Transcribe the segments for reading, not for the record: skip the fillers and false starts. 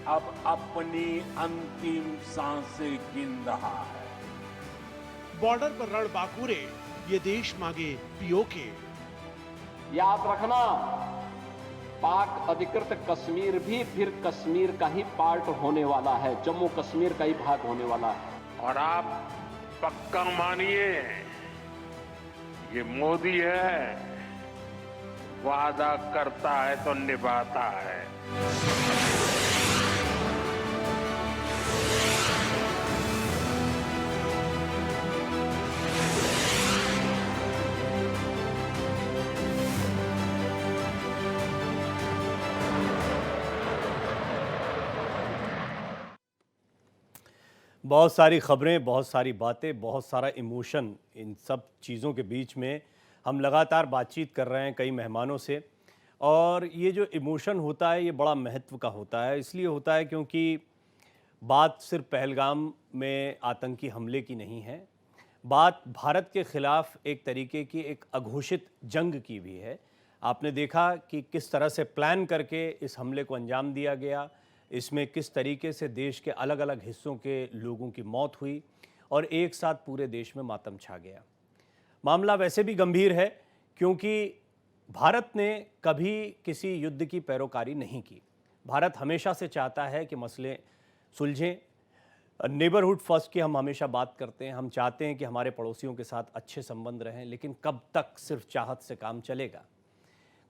अब अपनी अंतिम सांसें गिन रहा है। बॉर्डर पर रणबांकुरे, ये देश मांगे पीओके। याद रखना, पाक अधिकृत कश्मीर भी फिर कश्मीर का ही पार्ट होने वाला है, जम्मू कश्मीर का ही भाग होने वाला है। और आप पक्का मानिए, ये मोदी है, वादा करता है तो निभाता है। बहुत सारी खबरें, बहुत सारी बातें, बहुत सारा इमोशन, इन सब चीज़ों के बीच में हम लगातार बातचीत कर रहे हैं कई मेहमानों से। और ये जो इमोशन होता है ये बड़ा महत्व का होता है। इसलिए होता है क्योंकि बात सिर्फ पहलगाम में आतंकी हमले की नहीं है, बात भारत के ख़िलाफ़ एक तरीके की एक अघोषित जंग की भी है। आपने देखा कि किस तरह से प्लान करके इस हमले को अंजाम दिया गया, इसमें किस तरीके से देश के अलग अलग हिस्सों के लोगों की मौत हुई और एक साथ पूरे देश में मातम छा गया। मामला वैसे भी गंभीर है क्योंकि भारत ने कभी किसी युद्ध की पैरोकारी नहीं की। भारत हमेशा से चाहता है कि मसले सुलझें। नेबरहुड फर्स्ट की हम हमेशा बात करते हैं, हम चाहते हैं कि हमारे पड़ोसियों के साथ अच्छे संबंध रहें, लेकिन कब तक सिर्फ चाहत से काम चलेगा?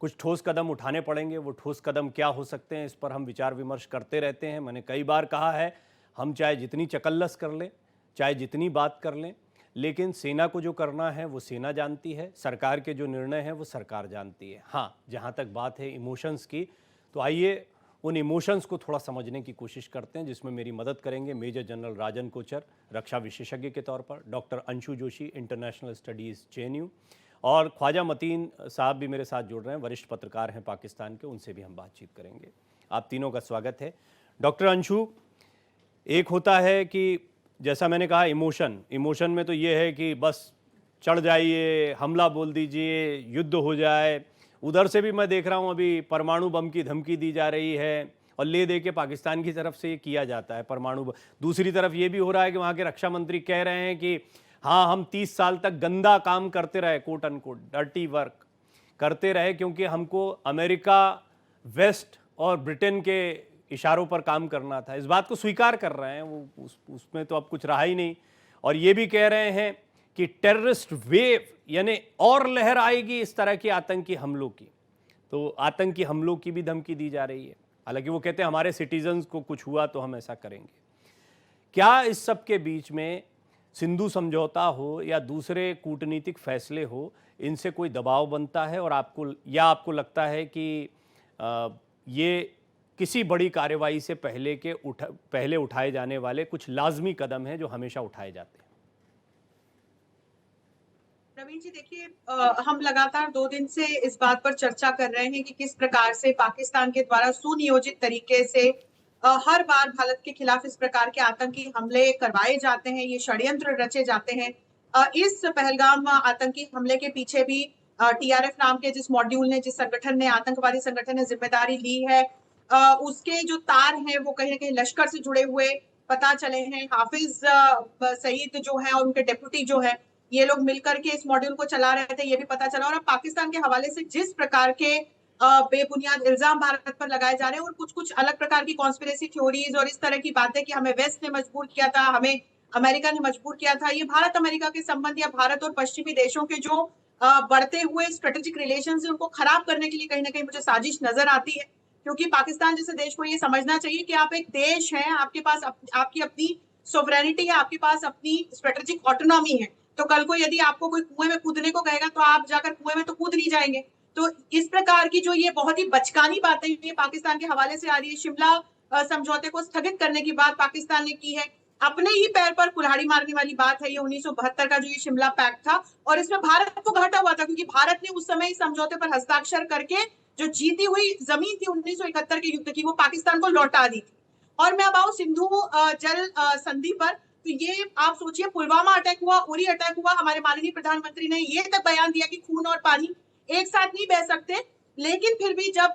कुछ ठोस कदम उठाने पड़ेंगे। वो ठोस कदम क्या हो सकते हैं, इस पर हम विचार विमर्श करते रहते हैं। मैंने कई बार कहा है, हम चाहे जितनी चकल्लस कर लें, चाहे जितनी बात कर लें, लेकिन सेना को जो करना है वो सेना जानती है, सरकार के जो निर्णय हैं वो सरकार जानती है। हाँ, जहाँ तक बात है इमोशंस की, तो आइए उन इमोशंस को थोड़ा समझने की कोशिश करते हैं, जिसमें मेरी मदद करेंगे मेजर जनरल राजन कोचर, रक्षा विशेषज्ञ के तौर पर, doctor Anshu Joshi, international studies JNU, और ख्वाजा मतीन साहब भी मेरे साथ जुड़ रहे हैं, वरिष्ठ पत्रकार हैं पाकिस्तान के, उनसे भी हम बातचीत करेंगे। आप तीनों का स्वागत है। डॉक्टर अंशु, एक होता है कि जैसा मैंने कहा इमोशन में तो ये है कि बस चढ़ जाइए, हमला बोल दीजिए, युद्ध हो जाए। उधर से भी मैं देख रहा हूँ अभी परमाणु बम की धमकी दी जा रही है और ले दे के पाकिस्तान की तरफ से ये किया जाता है परमाणु बम। दूसरी तरफ ये भी हो रहा है कि वहाँ के रक्षा मंत्री कह रहे हैं कि हाँ, हम 30 साल तक गंदा काम करते रहे, कोट अनकोट डर्टी वर्क करते रहे, क्योंकि हमको अमेरिका, वेस्ट और ब्रिटेन के इशारों पर काम करना था। इस बात को स्वीकार कर रहे हैं वो, उसमें तो अब कुछ रहा ही नहीं। और ये भी कह रहे हैं कि टेररिस्ट वेव, यानी और लहर आएगी इस तरह की आतंकी हमलों की। तो आतंकी हमलों की भी धमकी दी जा रही है। हालांकि वो कहते हैं हमारे सिटीजन्स को कुछ हुआ तो हम ऐसा करेंगे। क्या इस सब के बीच में सिंधु समझौता हो या दूसरे कूटनीतिक फैसले हो, इनसे कोई दबाव बनता है? और आपको लगता है कि ये किसी बड़ी कार्रवाई से पहले उठाए जाने वाले कुछ लाजमी कदम हैं जो हमेशा उठाए जाते हैं? नवीन जी, देखिए, हम लगातार 2 दिन से इस बात पर चर्चा कर रहे हैं कि किस प्रकार से पाकिस्तान के द्वारा सुनियोजित तरीके से हर बार भारत के खिलाफ इस प्रकार के आतंकी हमले करवाए जाते हैं, ये षड्यंत्र रचे जाते हैं। इस पहलगाम आतंकी हमले के पीछे भी TRF नाम के जिस मॉड्यूल ने, जिस संगठन ने, आतंकवादी संगठन ने जिम्मेदारी ली है, उसके जो तार हैं वो कहीं ना कहीं लश्कर से जुड़े हुए पता चले हैं। हाफिज सईद जो है और उनके डेप्यूटी जो है, ये लोग मिलकर के इस मॉड्यूल को चला रहे थे, ये भी पता चला। और अब पाकिस्तान के हवाले से जिस प्रकार के बेबुनियाद इल्जाम भारत पर लगाए जा रहे हैं और कुछ कुछ अलग प्रकार की कॉन्स्पिरेसी थ्योरीज और इस तरह की बातें कि हमें वेस्ट ने मजबूर किया था, हमें अमेरिका ने मजबूर किया था, ये भारत अमेरिका के संबंध या भारत और पश्चिमी देशों के जो बढ़ते हुए स्ट्रेटेजिक रिलेशंस है उनको खराब करने के लिए कहीं ना कहीं मुझे साजिश नजर आती है। क्योंकि पाकिस्तान जैसे देश को ये समझना चाहिए कि आप एक देश हैं, आपके पास आपकी अपनी सोवरेनिटी है, आपके पास अपनी स्ट्रेटेजिक ऑटोनॉमी है। तो कल को यदि आपको कोई कुएं में कूदने को कहेगा तो आप जाकर कुएं में तो कूद नहीं जाएंगे। तो इस प्रकार की जो ये बहुत ही बचकानी बातें ये पाकिस्तान के हवाले से आ रही है, शिमला समझौते को स्थगित करने की बात पाकिस्तान ने की है, अपने ही पैर पर कुल्हाड़ी मारने वाली बात है ये 1972 का जो ये शिमला पैक्ट था। और इसमें भारत को घाटा हुआ था क्योंकि भारत ने उस समय इस समझौते पर हस्ताक्षर करके जो जीती हुई जमीन थी 1971 के युद्ध की, वो पाकिस्तान को लौटा दी थी। और मैं अब आऊं सिंधु जल संधि पर, तो ये आप सोचिए, पुलवामा अटैक हुआ, उरी अटैक हुआ, हमारे माननीय प्रधानमंत्री ने ये तक बयान दिया कि खून और पानी एक साथ नहीं बह सकते। लेकिन फिर भी जब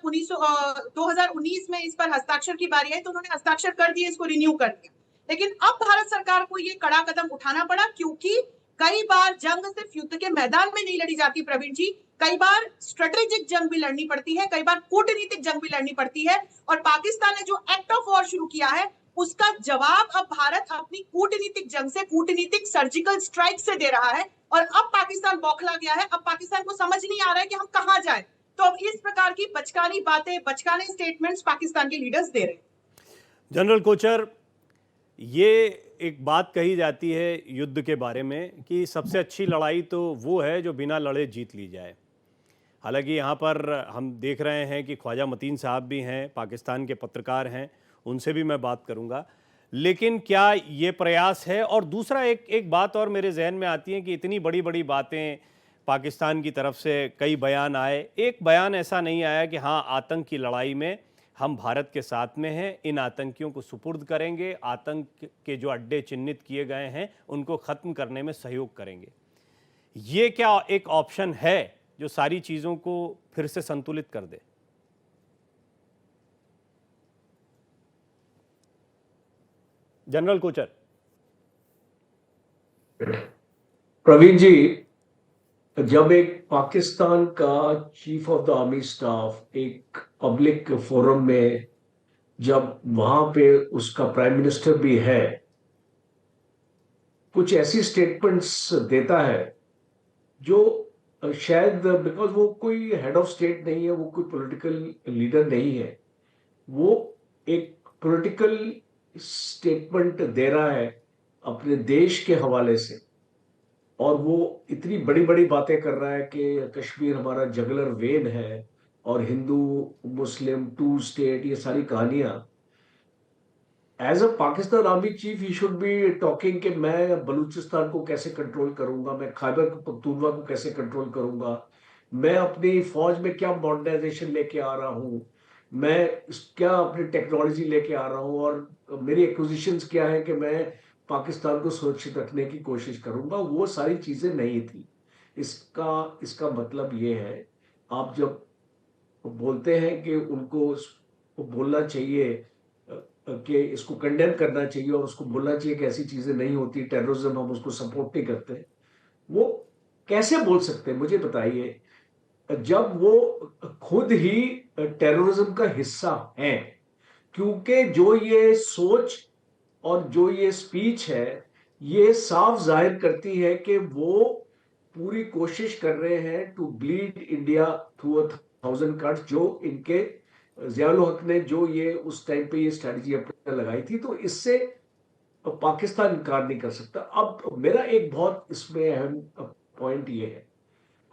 2019 में इस पर हस्ताक्षर की बारी आई तो उन्होंने हस्ताक्षर कर दिए, इसको रिन्यू कर दिया। लेकिन अब भारत सरकार को ये कड़ा कदम उठाना पड़ा, क्योंकि कई बार जंग सिर्फ युद्ध के मैदान में नहीं लड़ी जाती प्रवीण जी, कई बार स्ट्रेटेजिक जंग भी लड़नी पड़ती है, कई बार कूटनीतिक जंग भी लड़नी पड़ती है। और पाकिस्तान ने जो एक्ट ऑफ वॉर शुरू किया है उसका जवाब अब भारत अपनी कूटनीतिक जंग से, कूटनीतिक सर्जिकल स्ट्राइक से दे रहा है। और अब पाकिस्तान बौखला गया है, अब पाकिस्तान को समझ नहीं आ रहा है कि हम कहां जाए। तो अब इस प्रकार की बचकानी बातें, बचकाने स्टेटमेंट्स पाकिस्तान के लीडर्स दे रहे हैं। जनरल कोचर, ये एक बात कही जाती है युद्ध के बारे में कि सबसे अच्छी लड़ाई तो वो है जो बिना लड़े जीत ली जाए। हालांकि यहाँ पर हम देख रहे हैं कि ख्वाजा मतीन साहब भी हैं, पाकिस्तान के पत्रकार हैं, उनसे भी मैं बात करूँगा। लेकिन क्या ये प्रयास है? और दूसरा एक बात और मेरे जहन में आती है कि इतनी बड़ी बड़ी बातें पाकिस्तान की तरफ से कई बयान आए, एक बयान ऐसा नहीं आया कि हाँ, आतंक की लड़ाई में हम भारत के साथ में हैं, इन आतंकियों को सुपुर्द करेंगे, आतंक के जो अड्डे चिन्हित किए गए हैं उनको ख़त्म करने में सहयोग करेंगे। ये क्या एक ऑप्शन है जो सारी चीज़ों को फिर से संतुलित कर दे? जनरल कोचर। प्रवीण जी, जब एक पाकिस्तान का chief of the army staff एक पब्लिक फोरम में, जब वहां पे उसका प्राइम मिनिस्टर भी है, कुछ ऐसी स्टेटमेंट्स देता है जो शायद, बिकॉज वो कोई हेड ऑफ स्टेट नहीं है, वो कोई पॉलिटिकल लीडर नहीं है, वो एक पॉलिटिकल स्टेटमेंट दे रहा है अपने देश के हवाले से, और वो इतनी बड़ी बड़ी बातें कर रहा है कि कश्मीर हमारा जगलर वेन है और हिंदू मुस्लिम टू स्टेट, ये सारी कहानियां। As a Pakistan army chief he should be talking कि मैं बलूचिस्तान को कैसे कंट्रोल करूंगा, मैं खैबर पख्तूनख्वा को कैसे कंट्रोल करूंगा, मैं अपनी फौज में क्या मॉडर्नाइजेशन लेके आ रहा हूं, मैं क्या अपनी टेक्नोलॉजी लेके आ रहा हूं, और मेरी एक्विजिशंस क्या है कि मैं पाकिस्तान को सुरक्षित रखने की कोशिश करूंगा। वो सारी चीजें नहीं थी। इसका मतलब ये है, आप जब बोलते हैं कि उनको बोलना चाहिए कि इसको कंडेम करना चाहिए और उसको बोलना चाहिए कि ऐसी चीजें नहीं होती, टेररिज्म हम उसको सपोर्ट नहीं करते, वो कैसे बोल सकते हैं मुझे बताइए, जब वो खुद ही टेररिज्म का हिस्सा है। क्योंकि जो ये सोच और जो ये स्पीच है, ये साफ जाहिर करती है कि वो पूरी कोशिश कर रहे हैं to bleed India through 1000 cuts, जो इनके ज़ियाउल हक ने जो ये उस टाइम पे ये स्ट्रेटजी अपने लगाई थी, तो इससे पाकिस्तान इनकार नहीं कर सकता। अब मेरा एक बहुत इसमें अहम पॉइंट ये है,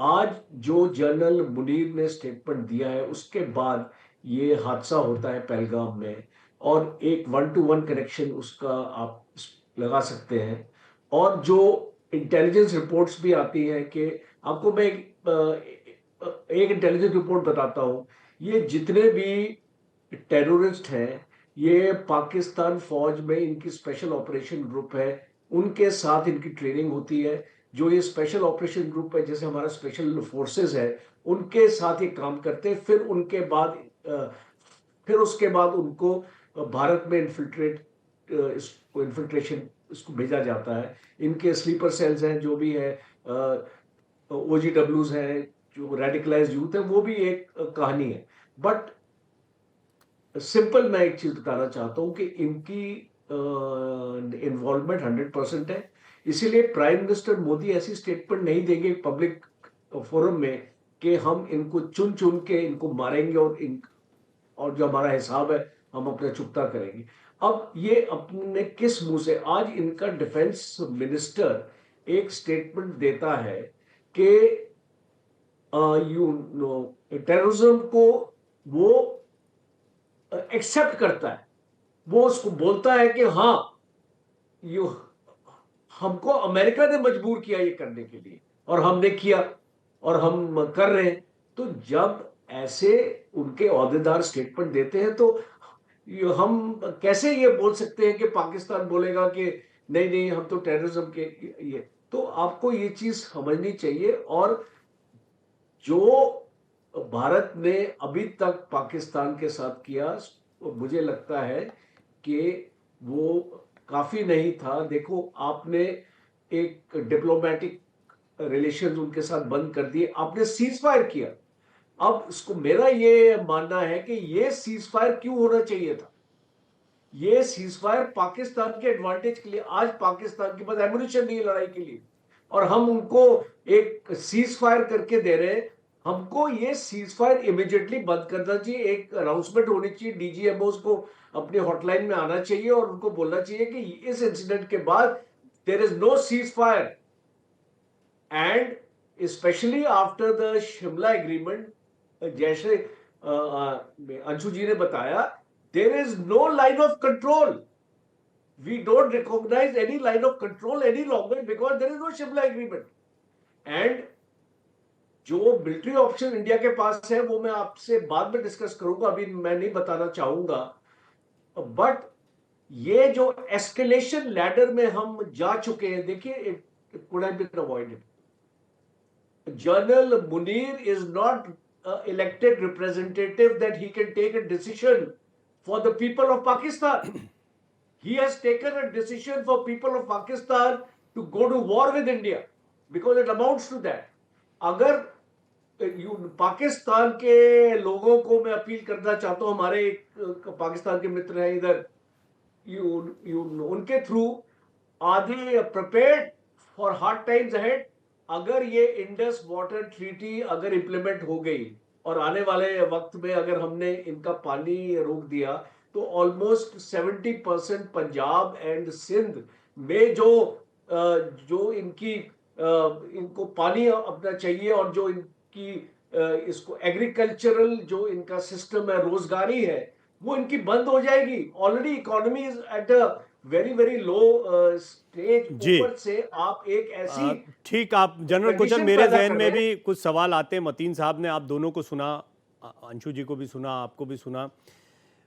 आज जो जनरल मुनीर ने स्टेटमेंट दिया है, उसके बाद ये हादसा होता है पहलगाम में, और एक 1-to-1 कनेक्शन उसका आप लगा सकते हैं। और जो इंटेलिजेंस रिपोर्ट्स भी आती हैं कि आपको मैं एक इंटेलिजेंस रिपोर्ट बताता हूं, ये जितने भी टेररिस्ट हैं, ये पाकिस्तान फौज में इनकी स्पेशल ऑपरेशन ग्रुप है, उनके साथ इनकी ट्रेनिंग होती है। जो ये स्पेशल ऑपरेशन ग्रुप है, जैसे हमारा स्पेशल फोर्सेस है, उनके साथ ये काम करते हैं। फिर उसके बाद उनको भारत में इन्फिल्ट्रेशन इसको भेजा जाता है। इनके स्लीपर सेल्स हैं, जो भी है, OGWs हैं, जो रेडिकलाइज्ड यूथ है, वो भी एक कहानी है। बट सिंपल मैं एक चीज बताना चाहता हूं कि इनकी इन्वॉल्वमेंट 100% है। इसीलिए प्राइम मिनिस्टर मोदी ऐसी स्टेटमेंट नहीं देंगे पब्लिक फोरम में कि हम इनको चुन चुन के इनको मारेंगे और जो हमारा हिसाब है हम अपना चुकता करेंगे। अब ये अपने किस मुंह से, आज इनका डिफेंस मिनिस्टर एक स्टेटमेंट देता है कि टेररिज्म को वो एक्सेप्ट करता है, वो उसको बोलता है कि हाँ, हमको अमेरिका ने मजबूर किया ये करने के लिए, और हमने किया और हम कर रहे हैं। तो जब ऐसे उनके ओहदेदार स्टेटमेंट देते हैं, तो हम कैसे ये बोल सकते हैं कि पाकिस्तान बोलेगा कि नहीं नहीं हम तो टेररिज्म के ये। तो आपको ये चीज समझनी चाहिए। और जो भारत ने अभी तक पाकिस्तान के साथ किया, मुझे लगता है कि वो काफी नहीं था। देखो, आपने एक डिप्लोमेटिक रिलेशंस उनके साथ बंद कर दिए, आपने सीज फायर किया। अब इसको मेरा ये मानना है कि ये सीज फायर क्यों होना चाहिए था? ये सीज फायर पाकिस्तान के एडवांटेज के लिए, आज पाकिस्तान के पास एमुनिशन नहीं है लड़ाई के लिए, और हम उनको एक सीज फायर करके दे रहे हैं। हमको ये सीज फायर इमीडिएटली बंद करना चाहिए। एक अनाउंसमेंट होनी चाहिए, डीजीएमओ को अपनी हॉटलाइन में आना चाहिए और उनको बोलना चाहिए कि इस इंसिडेंट के बाद there is no ceasefire, and specially after the Shimla agreement, जैसे अंशु जी ने बताया, there is no line of control. We don't recognize any line of control any longer because there is no Shimla agreement. And जो military option India के पास है वो मैं आपसे बाद में डिस्कस करूंगा, अभी मैं नहीं बताना चाहूंगा। बट ये जो एस्केलेशन लैडर में हम जा चुके हैं, देखिए, it could have been avoided. General Munir is not elected representative that he can take a decision for the people of Pakistan. He has taken a decision for people of Pakistan to go to war with India because it amounts to that. अगर पाकिस्तान के लोगों को मैं appeal करना चाहता हूं, हमारे पाकिस्तान के मित्र हैं इधर, उनके through, are they prepared for hard times ahead? अगर ये इंडस वाटर ट्रीटी अगर इंप्लीमेंट हो गई और आने वाले वक्त में अगर हमने इनका पानी रोक दिया, तो ऑलमोस्ट 70% पंजाब एंड सिंध में जो इनको पानी अपना चाहिए, और जो इनकी इसको एग्रीकल्चरल जो इनका सिस्टम है, रोजगारी है, वो इनकी बंद हो जाएगी। Already economy is at a very very low stage. ऊपर से आप एक ऐसी ठीक, आप जनरल क्वेश्चन, मेरे जहन में भी कुछ सवाल आते हैं। मतीन साहब ने आप दोनों को सुना, अंशु जी को भी सुना, आपको भी सुना।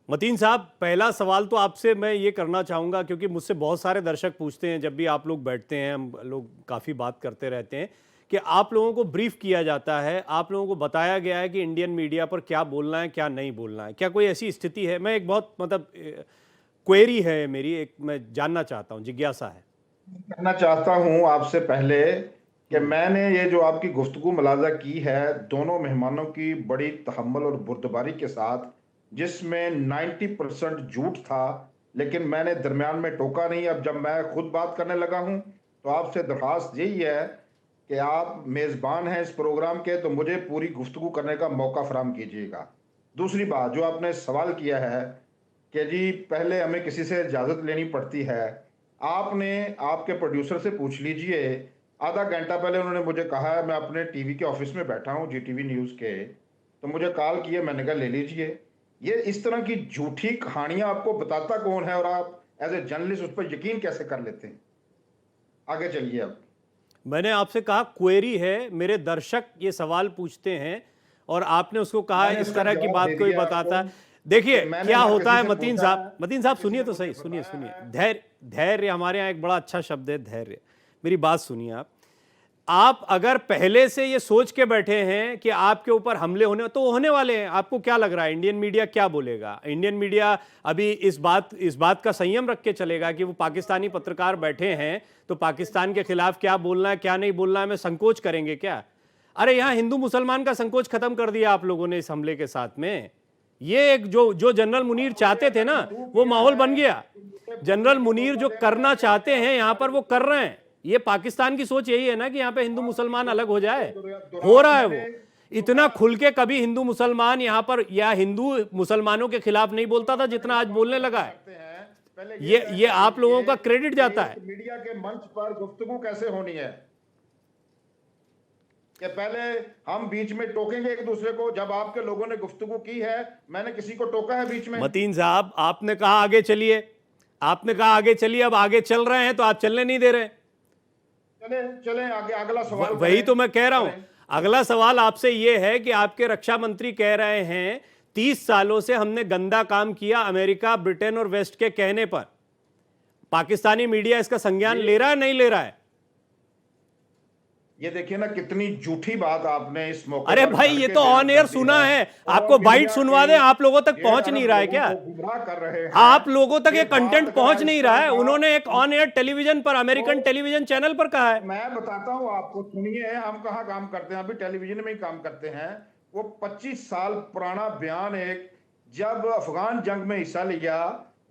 मतीन साहब, पहला सवाल तो आपसे मैं ये करना चाहूँगा, क्योंकि मुझसे बहुत सारे दर्शक पूछते हैं, जब भी आप लोग बैठते हैं, हम लोग काफ़ी बात करते रहते हैं, कि आप लोगों को ब्रीफ किया जाता है, आप लोगों को बताया गया है कि इंडियन मीडिया पर क्या बोलना है, क्या नहीं बोलना है। क्या कोई ऐसी स्थिति है? मैं एक बहुत क्वेरी है मेरी, एक मैं जानना चाहता हूँ, जिज्ञासा है। कहना चाहता हूँ आपसे पहले कि मैंने ये जो आपकी गुफ्तगू मुलाजा की है दोनों मेहमानों की बड़ी तहम्मुल और बुर्दबारी के साथ, जिसमें 90% झूठ था, लेकिन मैंने दरमियान में टोका नहीं। अब जब मैं खुद बात करने लगा हूँ तो आपसे दरख्वास्त यही है कि आप मेज़बान हैं इस प्रोग्राम के, तो मुझे पूरी गुफ्तगू करने का मौका फराहम कीजिएगा। दूसरी बात, जो आपने सवाल किया है कि जी पहले हमें किसी से इजाज़त लेनी पड़ती है, आपने आपके प्रोड्यूसर से पूछ लीजिए। आधा घंटा पहले उन्होंने मुझे कहा है, मैं अपने टीवी के ऑफिस में बैठा हूँ, जीटीवी न्यूज़ के, तो मुझे कॉल किए, मैंने कहा ले लीजिए। ये इस तरह की झूठी कहानियां आपको बताता कौन है, और आप एज ए जर्नलिस्ट उस पर यकीन कैसे कर लेते हैं? आगे चलिए। अब मैंने आपसे कहा क्वेरी है, मेरे दर्शक ये सवाल पूछते हैं, और आपने उसको कहा इस तरह की बात कोई बताता है। देखिए क्या होता है मतीन साहब सुनिए तो सही, सुनिए। धैर्य हमारे यहाँ एक बड़ा अच्छा शब्द है, धैर्य। मेरी बात सुनिए। आप अगर पहले से ये सोच के बैठे हैं कि आपके ऊपर हमले तो होने वाले हैं, आपको क्या लग रहा है इंडियन मीडिया क्या बोलेगा? इंडियन मीडिया अभी इस बात का संयम रख के चलेगा कि वो पाकिस्तानी पत्रकार बैठे हैं तो पाकिस्तान के खिलाफ क्या बोलना है क्या नहीं बोलना है में संकोच करेंगे क्या? अरे यहाँ हिंदू मुसलमान का संकोच खत्म कर दिया आप लोगों ने इस हमले के साथ में। ये एक जो जनरल मुनीर चाहते थे ना, वो माहौल बन गया। जनरल मुनीर जो करना चाहते हैं यहाँ पर वो कर रहे हैं। ये पाकिस्तान की सोच यही है ना कि यहाँ पे हिंदू मुसलमान अलग हो जाए, हो रहा है वो। इतना खुल के कभी हिंदू मुसलमान यहाँ पर या हिंदू मुसलमानों के खिलाफ नहीं बोलता था जितना आज बोलने लगा है। ये आप लोगों का क्रेडिट जाता है। मीडिया के मंच पर गुफ्तगू कैसे होनी है कि पहले हम बीच में टोकेंगे एक दूसरे को? जब आपके लोगों ने गुफ्तगू की है, मैंने किसी को टोका है बीच में? मतीन साहब, आपने कहा आगे चलिए, अब आगे चल रहे हैं तो आप चलने नहीं दे रहे। चले आगे। अगला सवाल वही तो मैं कह रहा हूं। अगला सवाल आपसे यह है कि आपके रक्षा मंत्री कह रहे हैं 30 सालों से हमने गंदा काम किया अमेरिका, ब्रिटेन और वेस्ट के कहने पर। पाकिस्तानी मीडिया इसका संज्ञान ले रहा है नहीं ले रहा है? ये देखिए ना कितनी झूठी बात आपने इस मौके अरे पर भाई, ये करके तो बयान ऑन एयर कर दी सुना है, आपको और बाइट इंडिया सुनवा के दें, आप लोगों तक 1.5 पहुंच नहीं रहा है अरब क्या? लोगों को गुमराह कर रहे हैं। आप लोगों तक ये बात कंटेंट का पहुंच नहीं इस रहा तरह है। का- उन्होंने एक ऑन एयर टेलीविजन पर, अमेरिकन टेलीविजन चैनल पर कहा है। मैं बताता हूं आपको, सुनिए, हम कहाँ काम करते हैं, अभी टेलीविजन में ही काम करते हैं। वो 25 साल पुराना बयान, एक जब अफगान जंग में हिस्सा लिया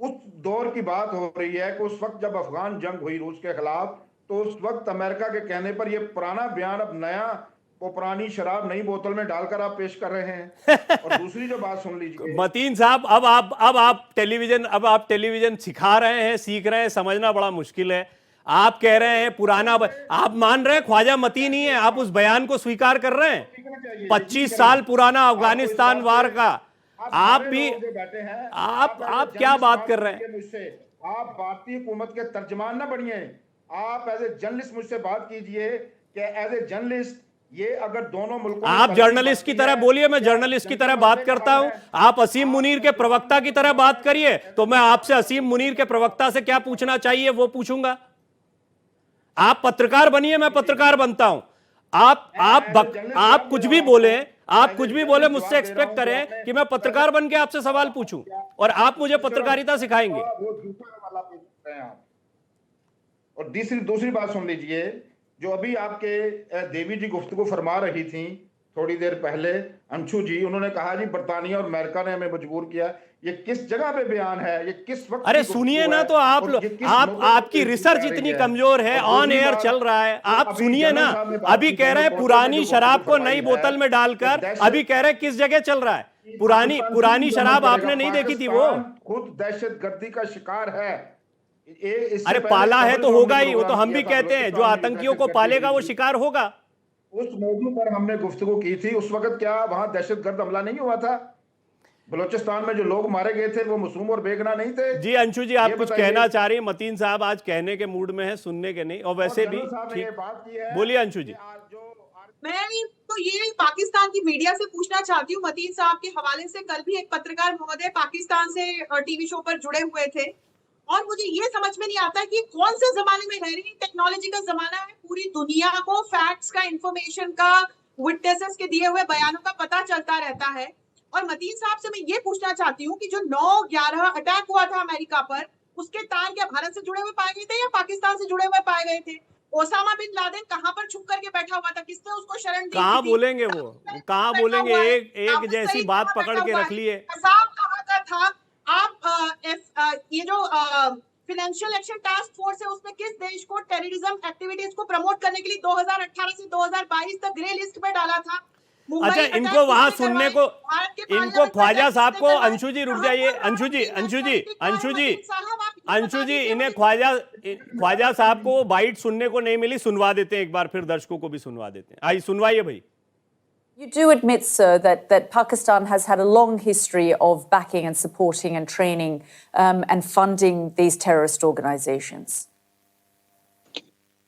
उस दौर की बात हो रही है कि उस वक्त जब अफगान जंग हुई रूस के खिलाफ, तो उस वक्त अमेरिका के कहने पर ये पुराना बयान अब नया, वो पुरानी शराब नई बोतल में डालकर आप पेश कर रहे हैं। और दूसरी जो बात सुन लीजिए मतीन साहब, अब आप टेलीविजन सिखा रहे हैं, सीख रहे हैं, समझना बड़ा मुश्किल है। आप कह रहे हैं पुराना, आप मान रहे हैं ख्वाजा मतीन ही है, आप उस बयान को स्वीकार कर रहे हैं 25 साल पुराना अफगानिस्तान वार का। आप भी, आप क्या बात कर रहे हैं? मुझसे आप भारतीय हुकूमत के तर्जमान ना बनिए, आप एज ए जर्नलिस्ट मुझसे बात कीजिए कि एज ए जर्नलिस्ट ये अगर दोनों मुल्कों, आप जर्नलिस्ट की तरह बोलिए, मैं जर्नलिस्ट की तरह बात करता हूं। आप असीम मुनीर के प्रवक्ता की तरह बात करिए, तो मैं आपसे असीम मुनीर के प्रवक्ता से क्या पूछना चाहिए वो पूछूंगा। आप पत्रकार बनिए, मैं पत्रकार बनता हूं। आप कुछ भी बोले, आप कुछ भी बोले, मुझसे एक्सपेक्ट करें कि मैं पत्रकार बन के आपसे सवाल पूछूं और आप मुझे पत्रकारिता सिखाएंगे। और दूसरी बात सुन लीजिए, जो अभी आपके देवी जी गुफ्तगू फरमा रही थी थोड़ी देर पहले, अंशु जी, उन्होंने कहा जी बरतानिया और अमेरिका ने हमें मजबूर किया। ये किस जगह पे बयान है, ये किस वक्त? अरे सुनिए ना, तो आपकी रिसर्च इतनी कमजोर है, ऑन एयर चल रहा है, आप सुनिए ना। अभी कह रहे हैं पुरानी शराब को नई बोतल में डालकर, अभी कह रहे हैं किस जगह चल रहा है। पुरानी शराब आपने नहीं देखी थी, वो खुद दहशतगर्दी का शिकार है। अरे पाला है तो होगा ही, वो तो हम भी कहते हैं, जो आतंकियों को पालेगा वो शिकार होगा। उस मौजू पर हमने गुफ्तगू की थी, उस वक्त क्या वहां दहशतगर्द हमला नहीं हुआ था? बलोचिस्तान में जो लोग मारे गए थे वो मासूम और बेगुनाह नहीं थे? जी अंशु जी, आप कुछ कहना चाह रही हैं? मतीन साहब आज कहने के मूड में है, सुनने के नहीं। और वैसे भी बोलिए अंशु जी। मैं तो ये पाकिस्तान की मीडिया से पूछना चाहती हूँ मतीन साहब के हवाले से। कल भी एक पत्रकार महोदय पाकिस्तान से टीवी शो पर जुड़े हुए थे और मुझे ये समझ में नहीं आता कि कौन से जमाने में रह रही है। टेक्नोलॉजी का जमाना है, पूरी दुनिया को फैक्ट्स का, इंफॉर्मेशन का, विटनेसेस के दिए हुए बयानों का पता चलता रहता है। और मतीन साहब से मैं ये पूछना चाहती हूँ कि जो 9/11 अटैक हुआ था अमेरिका पर, उसके तार क्या भारत से जुड़े हुए पाए गए थे या पाकिस्तान से जुड़े हुए पाए गए थे? ओसामा बिन लादेन कहाँ पर छुप करके बैठा हुआ था? किसने उसको शरण दी? कहाँ बोलेंगे वो, कहाँ बोलेंगे? एक जैसी बात पकड़ के रख लिए। कहाँ का था? आप ये जो फाइनेंशियल एक्शन टास्क फोर्स है, उसमें किस देश को टेररिज्म एक्टिविटीज को प्रमोट करने के लिए 2018 से 2022 तक ग्रे लिस्ट पे डाला था? अच्छा, इनको वहां सुनने को, इनको ख्वाजा साहब को, अंशु जी रुक जाइए, अंशु जी, इन्हें ख्वाजा साहब को बाइट सुनने को नहीं मिली, सुनवा देते हैं एक बार, फिर दर्शकों को भी सुनवा देते हैं। आइए सुनवाइए भाई। You do admit, sir, that Pakistan has had a long history of backing and supporting and training and funding these terrorist organizations.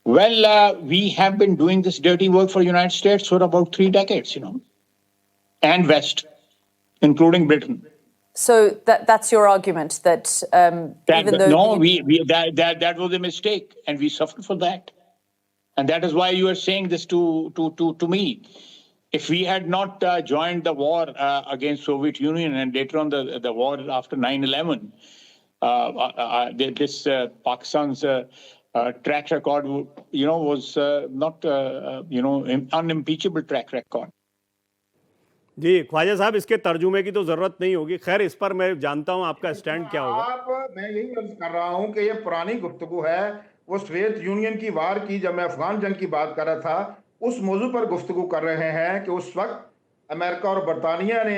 Well, we have been doing this dirty work for the United States for about 3 decades, and West, including Britain. So that's your argument that even though that was a mistake, and we suffered for that, and that is why you are saying this to me. If we had not joined the war against Soviet Union and later on the war after 9/11, this Pakistan's track record, was not, unimpeachable track record. जी ख्वाजा साहब, इसके तर्जुमे की तो जरूरत नहीं होगी। खैर, इस पर मैं जानता हूं आपका स्टैंड क्या होगा। मैं यही अर्ज कर रहा हूं कि ये पुरानी गुफ्तगू है, वो सोवियत यूनियन की वार की, जब मैं अफगान जंग की बात कर रहा था, उस मौजू पर गुफ्तगू कर रहे हैं कि उस वक्त अमेरिका और बरतानिया ने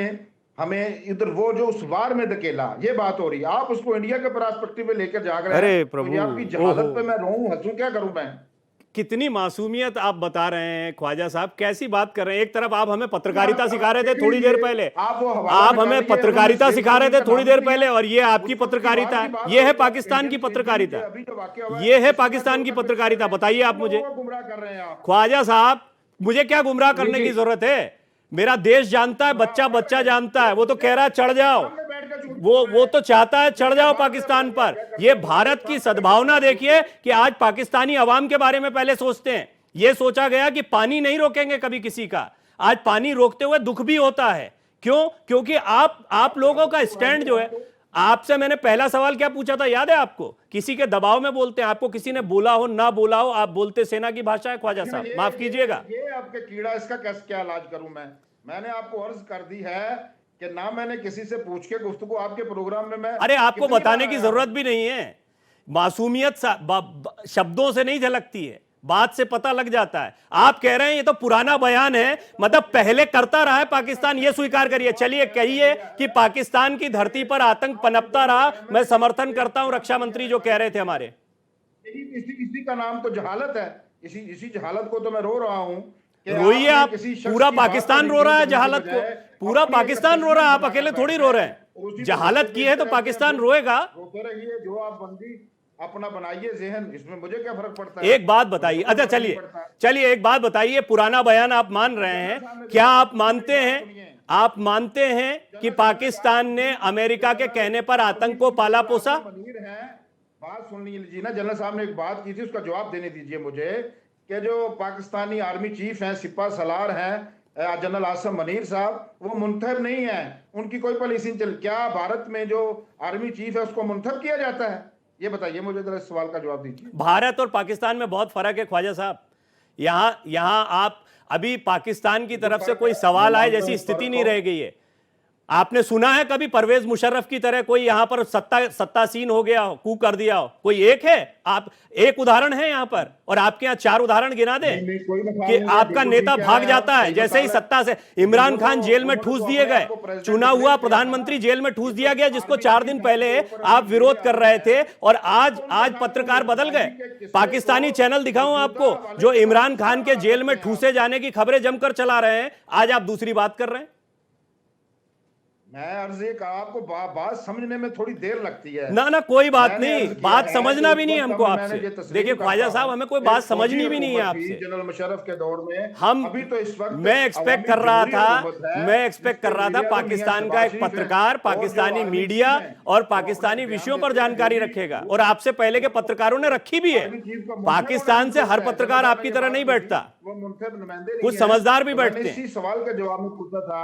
हमें इधर वो जो उस वार में धकेला, ये बात हो रही है। आप उसको इंडिया के पर्सपेक्टिव में लेकर जाग रहे हैं। अरे प्रभु, तो आपकी जहालत पे मैं रोऊं, हंसूं, क्या करूं मैं? कितनी मासूमियत आप बता रहे हैं ख्वाजा साहब, कैसी बात कर रहे हैं? एक तरफ आप हमें पत्रकारिता सिखा रहे थे थोड़ी देर पहले, आप हमें पत्रकारिता सिखा रहे थे थोड़ी देर पहले, और ये आपकी पत्रकारिता है? ये है पाकिस्तान की पत्रकारिता, ये है पाकिस्तान की पत्रकारिता। बताइए आप मुझे ख्वाजा साहब, मुझे क्या गुमराह करने की जरूरत है? मेरा देश जानता है, बच्चा बच्चा जानता है। वो तो कह रहा है चढ़ जाओ, वो तो चाहता है चढ़ जाओ पाकिस्तान पर। ये भारत की सद्भावना देखिए कि आज पाकिस्तानी अवाम के बारे में पहले सोचते हैं। यह सोचा गया कि पानी नहीं रोकेंगे कभी किसी का। आज पानी रोकते हुए दुख भी होता है। क्यों? क्योंकि आप लोगों का स्टैंड जो है, आपसे मैंने पहला सवाल क्या पूछा था, याद है आपको? किसी के दबाव में बोलते हैं, आपको किसी ने बोला हो ना बोला हो, आप बोलते सेना की भाषा है। ख्वाजा साहब माफ कीजिएगा, ये आपके कीड़ा, इसका क्या इलाज करूं मैंने आपको अर्ज कर दी है कि ना मैंने किसी से पूछ के गुफ्तगू आपके प्रोग्राम में मैं अरे आपको बताने की जरूरत भी नहीं है। मासूमियत शब्दों से नहीं झलकती है, बात से पता लग जाता है। आप कह रहे हैं ये तो पुराना बयान है, मतलब पहले करता रहा है पाकिस्तान, ये स्वीकार करिए। चलिए कहिए कि पाकिस्तान की धरती पर आतंक पनपता रहा। मैं समर्थन करता हूं रक्षा मंत्री जो कह रहे थे हमारे। इसी का नाम तो जहालत है। इसी जहालत को तो मैं रो रहा हूं। रोइए आप, पूरा पाकिस्तान रो रहा है जहालत को, पूरा पाकिस्तान रो रहा है, आप अकेले थोड़ी रो रहे हैं। जहालत की है तो पाकिस्तान रोएगा। रोते रहिए, जो आप बंदी अपना बनाइए ज़हन, इसमें मुझे क्या फर्क पड़ता है। एक बात बताइए, अच्छा चलिए एक बात बताइए, पुराना बयान आप मान रहे हैं, क्या आप मानते हैं कि पाकिस्तान ने अमेरिका के कहने पर आतंक को पाला पोसा? बात सुन लीजिए ना, जनरल साहब ने एक बात की थी, उसका जवाब देने दीजिए मुझे कि जो पाकिस्तानी आर्मी चीफ हैं, सिपा सलार हैं जनरल आसिम मनीर साहब, वो मुंतखब नहीं है, उनकी कोई पॉलिसी चल। क्या भारत में जो आर्मी चीफ है उसको मुंतखब किया जाता है? ये बताइए मुझे, जरा इस सवाल का जवाब दीजिए। भारत और पाकिस्तान में बहुत फर्क है ख्वाजा साहब। यहां आप अभी पाकिस्तान की तरफ से कोई सवाल आए जैसी स्थिति नहीं रह गई है। आपने सुना है कभी परवेज मुशर्रफ की तरह कोई यहां पर सत्तासीन हो गया हो, कू कर दिया हो? कोई एक है? आप एक उदाहरण है यहां पर, और आपके यहां 4 उदाहरण गिना दे कि आपका नेता भाग जाता है जैसे ही सत्ता से। इमरान खान जेल में ठूस दिए गए, चुना हुआ प्रधानमंत्री जेल में ठूस दिया गया, जिसको 4 दिन पहले आप विरोध कर रहे थे, और आज पत्रकार बदल गए। पाकिस्तानी चैनल दिखाऊं आपको जो इमरान खान के जेल में ठूसे जाने की खबरें जमकर चला रहे हैं, आज आप दूसरी बात कर रहे हैं। मैं अर्ज ये कहा आपको, बात समझने में थोड़ी देर लगती है ना कोई बात नहीं, बात समझना भी नहीं हमको आपसे। देखिए ख्वाजा साहब, हमें कोई बात समझनी भी नहीं है आपसे। जनरल मुशर्रफ के दौर में हम अभी तो इस वक्त मैं एक्सपेक्ट कर रहा था पाकिस्तान का एक पत्रकार पाकिस्तानी मीडिया और पाकिस्तानी विषयों पर जानकारी रखेगा, और आपसे पहले के पत्रकारों ने रखी भी है। पाकिस्तान से हर पत्रकार आपकी तरह नहीं बैठता, कुछ समझदार भी बैठते हैं। इसी सवाल के जवाब में पूछा था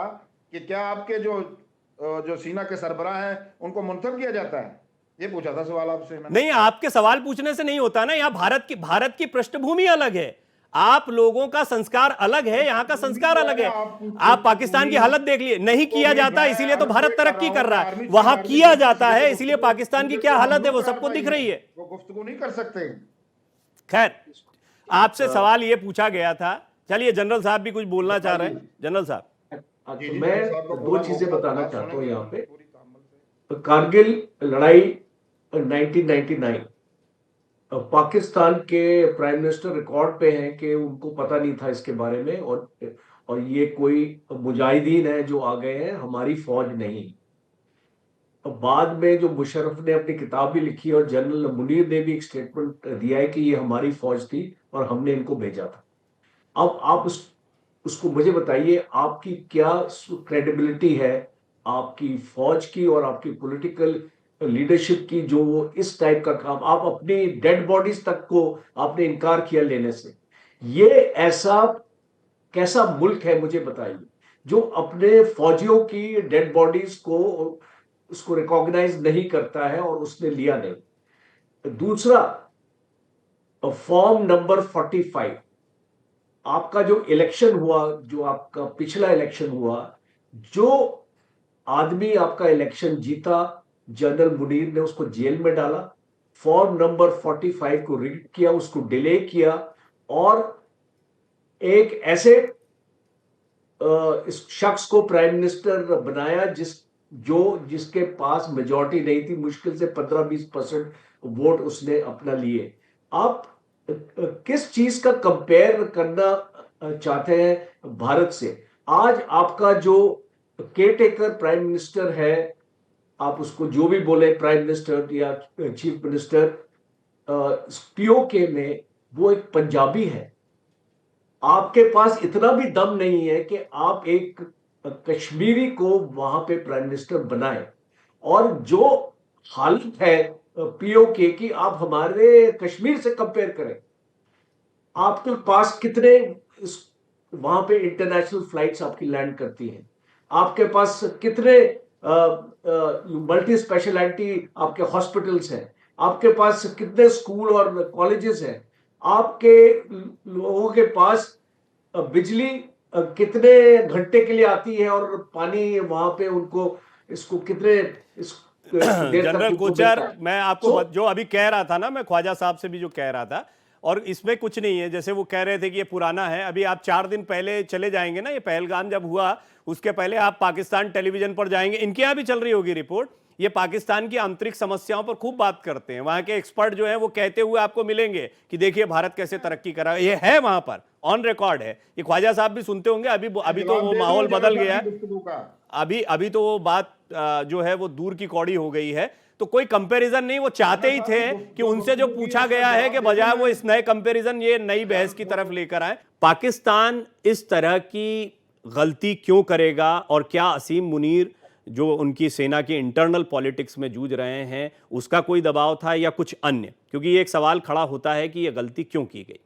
कि क्या आपके जो सीना के सरबराह हैं उनको मुंतखब किया जाता है, ये पूछा था सवाल आपसे। नहीं, आपके सवाल पूछने से नहीं होता ना। यहाँ भारत की पृष्ठभूमि अलग है, आप लोगों का संस्कार अलग है, यहाँ का संस्कार अलग है। आप पाकिस्तान की हालत देख लिए, नहीं किया जाता इसीलिए तो भारत तरक्की कर रहा है, वहां किया जाता है इसलिए पाकिस्तान की क्या हालत है वो सबको दिख रही है। वो गुफ्तगू नहीं कर सकते। खैर, आपसे सवाल ये पूछा गया था। चलिए जनरल साहब भी कुछ बोलना चाह रहे हैं। जनरल साहब, मैं 2 चीजें बताना चाहता हूँ यहाँ पे। कारगिल लड़ाई 1999, पाकिस्तान के प्राइम मिनिस्टर रिकॉर्ड पे हैं कि उनको पता नहीं था इसके बारे में, और ये कोई मुजाहिदीन है जो आ गए हैं, हमारी फौज नहीं। बाद में जो मुशर्रफ ने अपनी किताब भी लिखी और जनरल मुनीर ने भी एक स्टेटमेंट दिया है कि ये हमारी फौज थी और हमने इनको भेजा था। अब आप उसको मुझे बताइए, आपकी क्या क्रेडिबिलिटी है आपकी फौज की और आपकी पॉलिटिकल लीडरशिप की, जो इस टाइप का काम, आप अपनी डेड बॉडीज तक को आपने इनकार किया लेने से। ये ऐसा कैसा मुल्क है मुझे बताइए जो अपने फौजियों की डेड बॉडीज को उसको रिकॉग्नाइज नहीं करता है, और उसने लिया नहीं। दूसरा, फॉर्म नंबर 45, आपका जो इलेक्शन हुआ, जो आपका पिछला इलेक्शन हुआ, जो आदमी आपका इलेक्शन जीता, जनरल मुनीर ने उसको जेल में डाला, फॉर्म नंबर 45 को रिग किया, उसको डिले किया, और एक ऐसे इस शख्स को प्राइम मिनिस्टर बनाया जिसके पास मेजॉरिटी नहीं थी, मुश्किल से 15-20% वोट उसने अपना लिए। आप किस चीज का कंपेयर करना चाहते हैं भारत से? आज आपका जो केयरटेकर प्राइम मिनिस्टर है, आप उसको जो भी बोले, प्राइम मिनिस्टर या चीफ मिनिस्टर, पीओके में वो एक पंजाबी है। आपके पास इतना भी दम नहीं है कि आप एक कश्मीरी को वहां पे प्राइम मिनिस्टर बनाए, और जो हालत है पीओके की, आप हमारे कश्मीर से कंपेयर करें। आपके पास कितने वहां पे इंटरनेशनल फ्लाइट्स आपकी लैंड करती हैं, आपके पास कितने मल्टी स्पेशलिटी आपके हॉस्पिटल्स हैं, आपके पास कितने स्कूल और कॉलेजेस हैं, आपके लोगों के पास बिजली कितने घंटे के लिए आती है और पानी वहां पे उनको इसको कितने देर तक जनरल उनको कोचर, मिलता है। मैं आपको जो अभी कह रहा था ना, मैं ख्वाजा साहब से भी जो कह रहा था, और इसमें कुछ नहीं है। जैसे वो कह रहे थे कि ये पुराना है, अभी आप 4 दिन पहले चले जाएंगे ना, ये पहलगाम जब हुआ उसके पहले आप पाकिस्तान टेलीविजन पर जाएंगे, इनके यहाँ भी चल रही होगी रिपोर्ट, ये पाकिस्तान की आंतरिक समस्याओं पर खूब बात करते हैं। वहां के एक्सपर्ट जो है वो कहते हुए आपको मिलेंगे कि देखिए भारत कैसे तरक्की कर रहा है, ये है वहां पर ऑन रिकॉर्ड है। ये ख्वाजा साहब भी सुनते होंगे। अभी तो वो माहौल बदल गया है, अभी तो वो बात जो है वो दूर की कौड़ी हो गई है। तो कोई कंपैरिजन नहीं, वो चाहते ही थे कि उनसे जो पूछा गया है कि बजाय वो इस नए कंपैरिजन, ये नई बहस की तरफ लेकर आए। पाकिस्तान इस तरह की गलती क्यों करेगा, और क्या असीम मुनीर जो उनकी सेना के इंटरनल पॉलिटिक्स में जूझ रहे हैं उसका कोई दबाव था या कुछ अन्य? क्योंकि ये एक सवाल खड़ा होता है कि ये गलती क्यों की गई।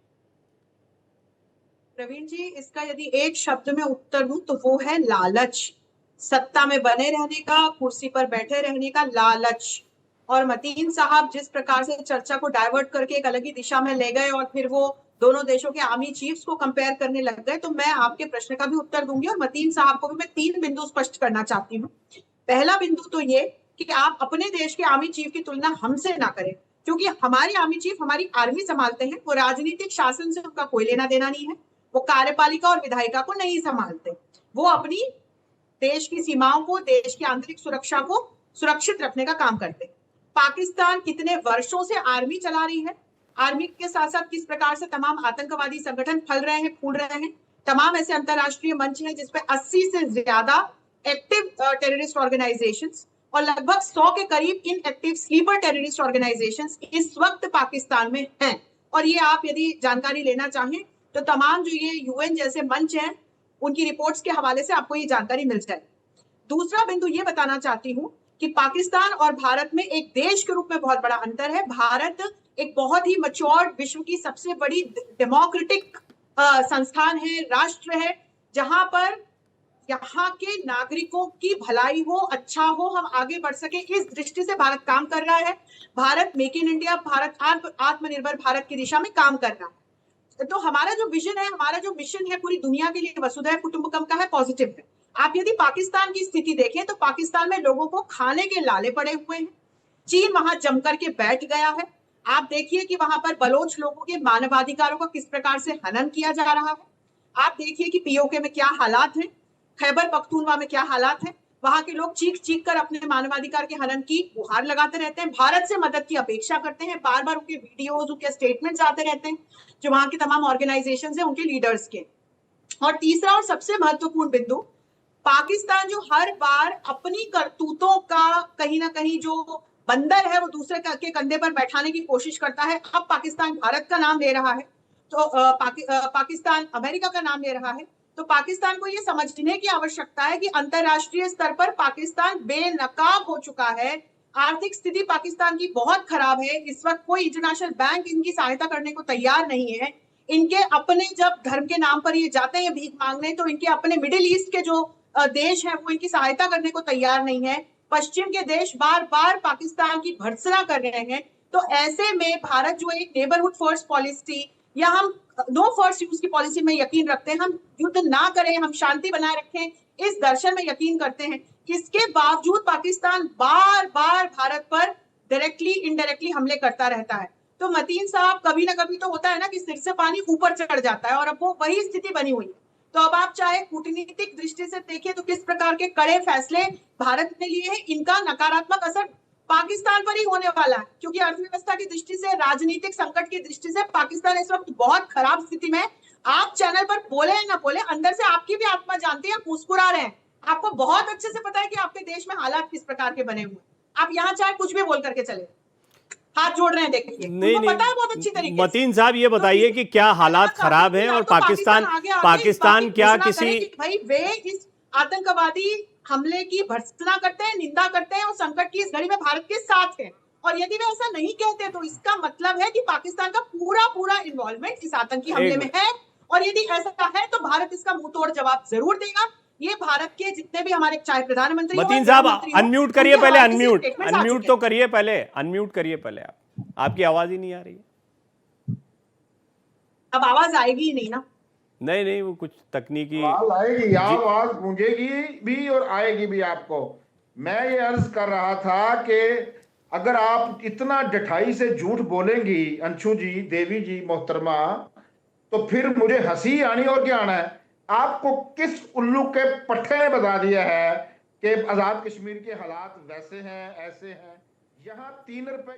प्रवीण जी, इसका यदि एक शब्द में उत्तर दूं तो वो है लालच। सत्ता में बने रहने का, कुर्सी पर बैठे रहने का लालच। और मतीन साहब जिस प्रकार से चर्चा को डाइवर्ट करके एक अलग ही दिशा में ले गए और फिर वो दोनों देशों के आर्मी चीफ्स को कंपेयर करने लग गए, तो मैं आपके प्रश्न का भी उत्तर दूंगी और मतीन साहब को भी मैं 3 बिंदु स्पष्ट करना चाहती हूँ। पहला बिंदु तो ये कि आप अपने देश के आर्मी चीफ की तुलना हमसे ना करें, क्योंकि हमारे आर्मी चीफ हमारी आर्मी संभालते हैं। वो राजनीतिक शासन से उनका कोई लेना देना नहीं है, वो कार्यपालिका और विधायिका को नहीं संभालते। वो अपनी देश की सीमाओं को, देश की आंतरिक सुरक्षा को सुरक्षित रखने का काम करते हैं। पाकिस्तान कितने वर्षों से आर्मी चला रही है, आर्मी के साथ साथ किस प्रकार से तमाम आतंकवादी संगठन फल रहे हैं, फूल रहे हैं, तमाम ऐसे अंतरराष्ट्रीय मंच हैं जिसपे 80 से ज्यादा एक्टिव टेररिस्ट ऑर्गेनाइजेशंस और लगभग 100 के करीब इन एक्टिव स्लीपर टेररिस्ट ऑर्गेनाइजेशंस इस वक्त पाकिस्तान में हैं। और ये आप यदि जानकारी लेना चाहें तो तमाम जो ये यूएन जैसे मंच हैं उनकी रिपोर्ट्स के हवाले से आपको ये जानकारी मिल जाए। दूसरा बिंदु ये बताना चाहती हूँ कि पाकिस्तान और भारत में एक देश के रूप में बहुत बड़ा अंतर है। भारत एक बहुत ही मैच्योर्ड, विश्व की सबसे बड़ी डेमोक्रेटिक संस्थान है, राष्ट्र है, जहां पर यहाँ के नागरिकों की भलाई हो, अच्छा हो, हम आगे बढ़ सके, इस दृष्टि से भारत काम कर रहा है। Bharat make in India, Bharat आत्मनिर्भर भारत की दिशा में काम कर रहा है। तो हमारा जो विजन है, हमारा जो मिशन है पूरी दुनिया के लिए वसुधैव कुटुंबकम का है, पॉजिटिव है। आप यदि पाकिस्तान की स्थिति देखें तो पाकिस्तान में लोगों को खाने के लाले पड़े हुए हैं। चीन वहां जमकर के बैठ गया है। आप देखिए कि वहां पर बलोच लोगों के मानवाधिकारों का किस प्रकार से हनन किया जा रहा है। आप देखिए कि पीओके में क्या हालात हैं, खैबर पख्तूनवा में क्या हालात हैं। वहां के लोग चीख चीख कर अपने मानवाधिकार के हनन की गुहार लगाते रहते हैं, भारत से मदद की अपेक्षा करते हैं, बार बार उनके वीडियोज, उनके स्टेटमेंट्स आते रहते हैं जो वहां के तमाम ऑर्गेनाइजेशंस हैं, उनके लीडर्स के। और तीसरा और सबसे महत्वपूर्ण बिंदु, पाकिस्तान जो हर बार अपनी करतूतों का कहीं ना कहीं जो बंदर है वो दूसरे के कंधे पर बैठाने की कोशिश करता है। अब पाकिस्तान भारत का नाम ले रहा है, तो पाकिस्तान अमेरिका का नाम ले रहा है, तो पाकिस्तान को ये समझने की आवश्यकता है कि अंतरराष्ट्रीय स्तर पर पाकिस्तान बेनकाब हो चुका है। आर्थिक स्थिति पाकिस्तान की बहुत खराब है। इस वक्त कोई इंटरनेशनल बैंक इनकी सहायता करने को तैयार नहीं है। इनके अपने जब धर्म के नाम पर ये जाते हैं भीख मांगने, तो इनके अपने मिडिल ईस्ट के जो देश हैं वो इनकी सहायता करने को तैयार नहीं है। पश्चिम के देश बार बार पाकिस्तान की भर्त्सना कर रहे हैं। तो ऐसे में भारत जो एक नेबरहुड फर्स्ट पॉलिसी या हम नो फर्स्ट यूज की पॉलिसी में यकीन रखते हैं, हम युद्ध ना करें, हम शांति बनाए रखें, इस दर्शन में यकीन करते हैं। इसके बावजूद पाकिस्तान बार बार भारत पर डायरेक्टली इनडायरेक्टली हमले करता रहता है। तो मतीन साहब, कभी ना कभी तो होता है ना कि सिर से पानी ऊपर चढ़ जाता है, और अब वो वही स्थिति बनी हुई है। तो अब आप चाहे कूटनीतिक दृष्टि से देखें तो किस प्रकार के कड़े फैसले भारत ने लिए हैं, इनका नकारात्मक असर पाकिस्तान पर ही होने वाला है, क्योंकि अर्थव्यवस्था की दृष्टि से, राजनीतिक संकट की दृष्टि से पाकिस्तान इस वक्त बहुत खराब स्थिति में। आप चैनल पर बोले या ना बोले, अंदर से आपकी भी आत्मा जानती है, मुस्कुरा रहे हैं। आपको बहुत अच्छे से पता है कि आपके देश में हालात किस प्रकार के बने हुए हैं। आप यहाँ चाहे कुछ भी बोल करके चले, हाथ जोड़ रहे हैं, देखिए नहीं, पता है बहुत अच्छी तरीके से। मतीन साहब ये बताइए कि क्या हालात खराब हैं, और पाकिस्तान क्या किसी भाई वे इस आतंकवादी हमले की भर्त्सना करते हैं, निंदा करते हैं और संकट की इस घड़ी में भारत के साथ है, और यदि वे ऐसा नहीं कहते तो इसका मतलब है कि पाकिस्तान का पूरा इन्वॉल्वमेंट इस आतंकी हमले में है, और यदि ऐसा है तो भारत इसका मुंह तोड़ जवाब जरूर देगा। ये भारत के जितने भी हमारे चाहे प्रधानमंत्री मतीन साहब अनम्यूट करिए पहले, अनम्यूट तो करिए पहले, अनम्यूट करिए पहले। आपकी आवाज ही नहीं आ रही है। अब आवाज आएगी ही नहीं ना? नहीं, वो कुछ तकनीकी आएगी, आवाज गूंजेगी भी और आएगी भी आपको। मैं ये अर्ज कर रहा था कि अगर आप इतना डठाई से झूठ बोलेंगी अंशु जी, देवी जी मोहतरमा, तो फिर मुझे हंसी आनी और क्या आना है। आपको किस उल्लू के पट्टे ने बता दिया है कि आजाद कश्मीर के हालात वैसे हैं, ऐसे हैं? यहाँ 3 रुपए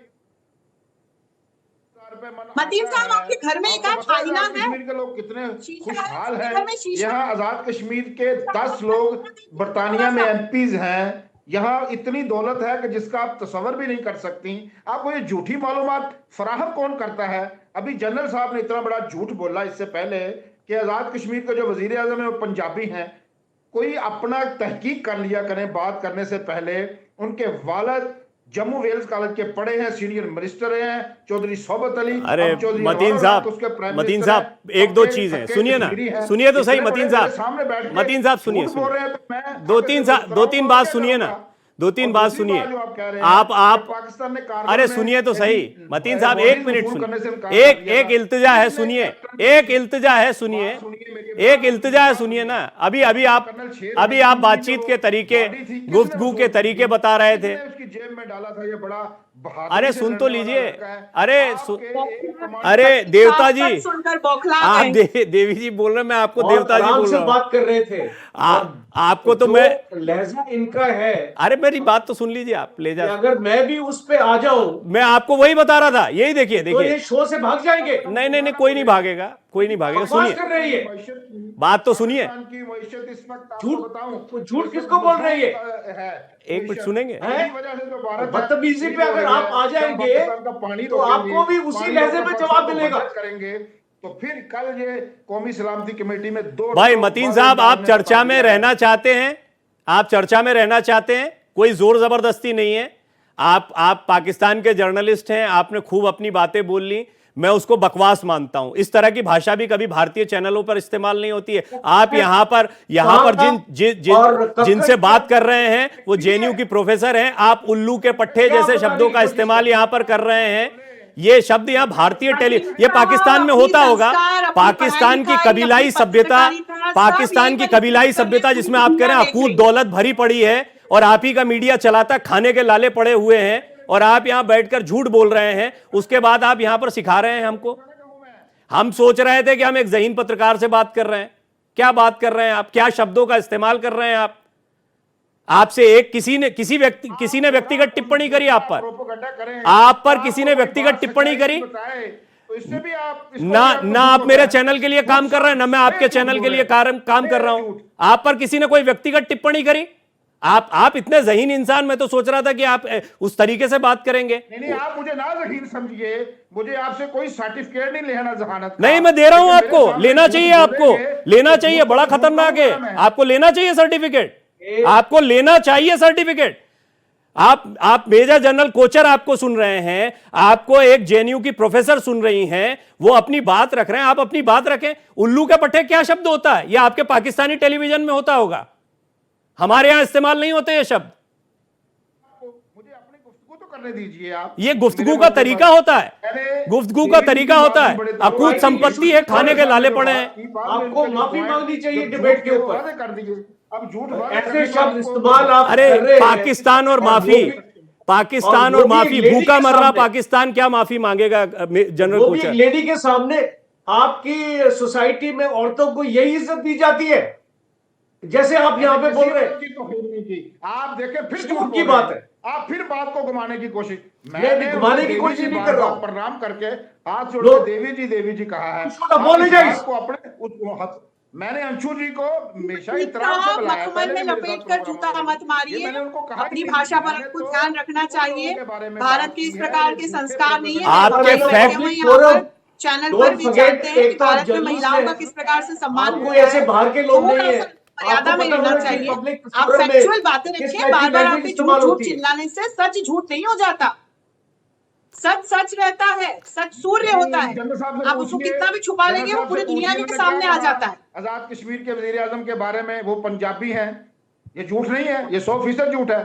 मतीन साहब, आपके घर में एक आईना है। कश्मीर के लोग कितने खुशहाल हैं। यहाँ आजाद कश्मीर के 10 लोग बरतानिया में एमपीज हैं। यहाँ इतनी दौलत है कि जिसका आप तस्वर भी नहीं कर सकती। आपको ये झूठी मालूमात फराहम कौन करता है? अभी जनरल साहब ने इतना बड़ा झूठ बोला इससे पहले कि आजाद कश्मीर के जो वजीर आजम है वो पंजाबी हैं। कोई अपना तहकीक कर लिया करें बात करने से पहले। उनके वालिद जम्मू वेल्स कॉलेज के पढ़े हैं, सीनियर मिनिस्टर हैं, चौधरी सोबत अली। अरे मतीन साहब एक दो चीजें सुनिए ना, सुनिए तो सही मतीन साहब सुनिए, दो तीन बात सुनिए ना, 2-3 बात सुनिए। आप पाकिस्तान ने अरे सुनिए तो सही मतीन साहब, 1 मिनट सुनिए। एक इल्तिजा है, सुनिए, एक इल्तिजा है, सुनिए, एक इल्तिजा है, सुनिए ना। अभी आप बातचीत के तरीके, गुफ्तगू के तरीके बता रहे थे। जेब में डाला था ये बड़ा। अरे सुन तो लीजिए। अरे देवता जी, आप देवी जी बोल रहे, मैं आपको देवता जी बोल रहा हूँ। बात कर रहे थे आपको तो मैं लहजा इनका है। अरे मेरी बात तो सुन लीजिए, आप ले जाए। अगर मैं भी उस पे आ जाऊं, मैं आपको वही बता रहा था। यही देखिए तो ये शो से भाग जाएंगे। नहीं, कोई नहीं भागेगा, कोई नहीं भागेगा। सुनिए, बात तो सुनिए। झूठ किसको बोल रही है? एक मिनट सुनेंगे। बदतमीजी पे अगर आप आ जाएंगे तो आपको भी उसी लहजे में जवाब मिलेगा। करेंगे तो फिर कल ये कौमी सलामती कमेटी में 2 भाई मतीन साहब, आप चर्चा में रहना चाहते हैं, आप चर्चा में रहना चाहते हैं, कोई जोर जबरदस्ती नहीं है। आप पाकिस्तान के जर्नलिस्ट हैं, आपने खूब अपनी बातें बोल ली, मैं उसको बकवास मानता हूं। इस तरह की भाषा भी कभी भारतीय चैनलों पर इस्तेमाल नहीं होती है। आप यहां पर जिनसे बात कर रहे हैं वो जेएनयू की प्रोफेसर हैं, आप उल्लू के पट्टे जैसे शब्दों का इस्तेमाल यहां पर कर रहे हैं। ये शब्द यहाँ भारतीय ये पाकिस्तान में होता होगा। पाकिस्तान की कबीलाई सभ्यता जिसमें आप कह रहे हैं अकूत दौलत भरी पड़ी है और आप ही का मीडिया चलाता, खाने के लाले पड़े हुए हैं, और आप यहां बैठकर झूठ बोल रहे हैं। उसके बाद आप यहां पर सिखा रहे हैं हमको। हम सोच रहे थे कि हम एक ज़हीन पत्रकार से बात कर रहे हैं। क्या बात कर रहे हैं आप? क्या शब्दों का इस्तेमाल कर रहे हैं आप? आपसे एक किसी ने व्यक्तिगत टिप्पणी करी आप पर किसी ने व्यक्तिगत टिप्पणी करी ना आप मेरे चैनल के लिए काम कर रहे हैं, ना मैं आपके चैनल के लिए काम कर रहा हूं। आप पर किसी ने कोई व्यक्तिगत टिप्पणी करी? आप इतने ज़हीन इंसान, मैं तो सोच रहा था कि आप उस तरीके से बात करेंगे। नहीं, आप मुझे ना ज़हीन समझिए, मुझे आपसे कोई सर्टिफिकेट नहीं लेना जहानत। नहीं, मैं दे रहा हूं आपको, लेना चाहिए, आपको लेना चाहिए, बड़ा खतरनाक है। आपको लेना चाहिए सर्टिफिकेट, आपको लेना चाहिए सर्टिफिकेट। आप मेजर जनरल कोचर आपको सुन रहे हैं, आपको एक जेएनयू की प्रोफेसर सुन रही हैं, वो अपनी बात रख रहे हैं, आप अपनी बात रखें। उल्लू के पट्टे क्या शब्द होता है? यह आपके पाकिस्तानी टेलीविजन में होता होगा, हमारे यहां इस्तेमाल नहीं होते ये शब्द। मुझे अपनी गुफ्तगू तो करने दीजिए आप। ये गुफ्तगू का तरीका होता है, गुफ्तगू का तरीका होता है। अकूत संपत्ति है, खाने के लाले पड़े हैं। आपको माफी मांगनी चाहिए डिबेट के ऊपर। कर दीजिए अब झूठ ऐसे शब्द इस्तेमाल आप अरे पाकिस्तान और माफी, भूखा मर रहा पाकिस्तान क्या माफी मांगेगा जनरल कोचर? लेडी के सामने आपकी सोसाइटी में औरतों को यही इज्जत दी जाती है जैसे आप यहाँ पे बोल रहे हैं। आप देखें फिर झूठ की बात है, आप फिर बात को घुमाने की कोशिश। मैं घुमाने की कोशिश नहीं कर रहा हूं। प्रणाम करके हाथ जोड़ के देवी जी कहा है आपको अपने। मैंने अंशु जी को हमेशा इत्तराम से बुलाया। मखमल में लपेट कर जूता मत मारिए, अपनी भाषा पर आपको ध्यान रखना चाहिए। भारत के इस प्रकार के संस्कार नहीं है। आपके चैनल पर भी जानते हैं कि भारत में महिलाओं का किस प्रकार से सम्मान हुआ है। ऐसे बाहर के लोग नहीं है, मर्यादा में रहना चाहिए। आप फैक्चुअल बातें रखिए, बार बार आपके झूठ चिल्लाने से सच झूठ नहीं हो जाता। सच सच रहता है, सच सूर्य होता है। जनरल साहब से आप उसको पूछिए, कितना भी छुपा लेंगे वो पूरी दुनिया के सामने आ जाता है। आजाद कश्मीर के वजीर आजम के बारे में वो पंजाबी हैं, ये झूठ नहीं है, ये 100% झूठ है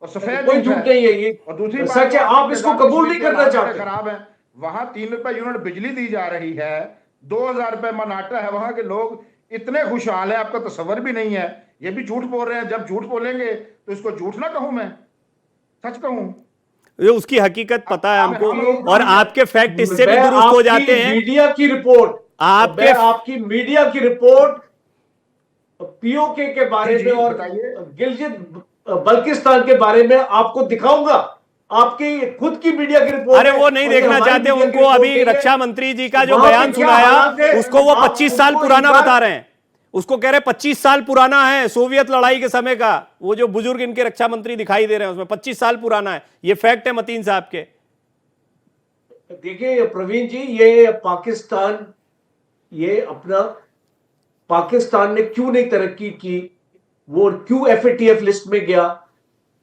और सफेद कोई झूठ नहीं है ये, और दूसरी बात सच है। आप इसको कबूल नहीं करना चाहते। खराब है, वहां 3 रुपए यूनिट बिजली दी जा रही है, 2000 रुपए मन आटा है, वहां के लोग इतने खुशहाल है, आपका तस्वर भी नहीं है। ये भी झूठ बोल रहे हैं। जब झूठ बोलेंगे तो इसको झूठ ना कहूं, मैं सच कहूं। ये उसकी हकीकत पता है हमको, और आपके फैक्ट इससे भी दुरुस्त हो जाते हैं। मीडिया की रिपोर्ट, आपकी मीडिया की रिपोर्ट पीओके के बारे में और गिलगित बल्किस्तान के बारे में आपको दिखाऊंगा। आपकी खुद की मीडिया की रिपोर्ट। अरे वो नहीं देखना चाहते, उनको अभी रक्षा मंत्री जी का जो बयान सुनाया उसको वो 25 साल पुराना बता रहे हैं। उसको कह रहे 25 साल पुराना है, सोवियत लड़ाई के समय का। वो जो बुजुर्ग इनके रक्षा मंत्री दिखाई दे रहे हैं उसमें 25 साल पुराना है। ये फैक्ट है मतीन साहब के। देखिए प्रवीण जी, ये पाकिस्तान, ये अपना पाकिस्तान ने क्यों नहीं तरक्की की, वो क्यों FATF लिस्ट में गया,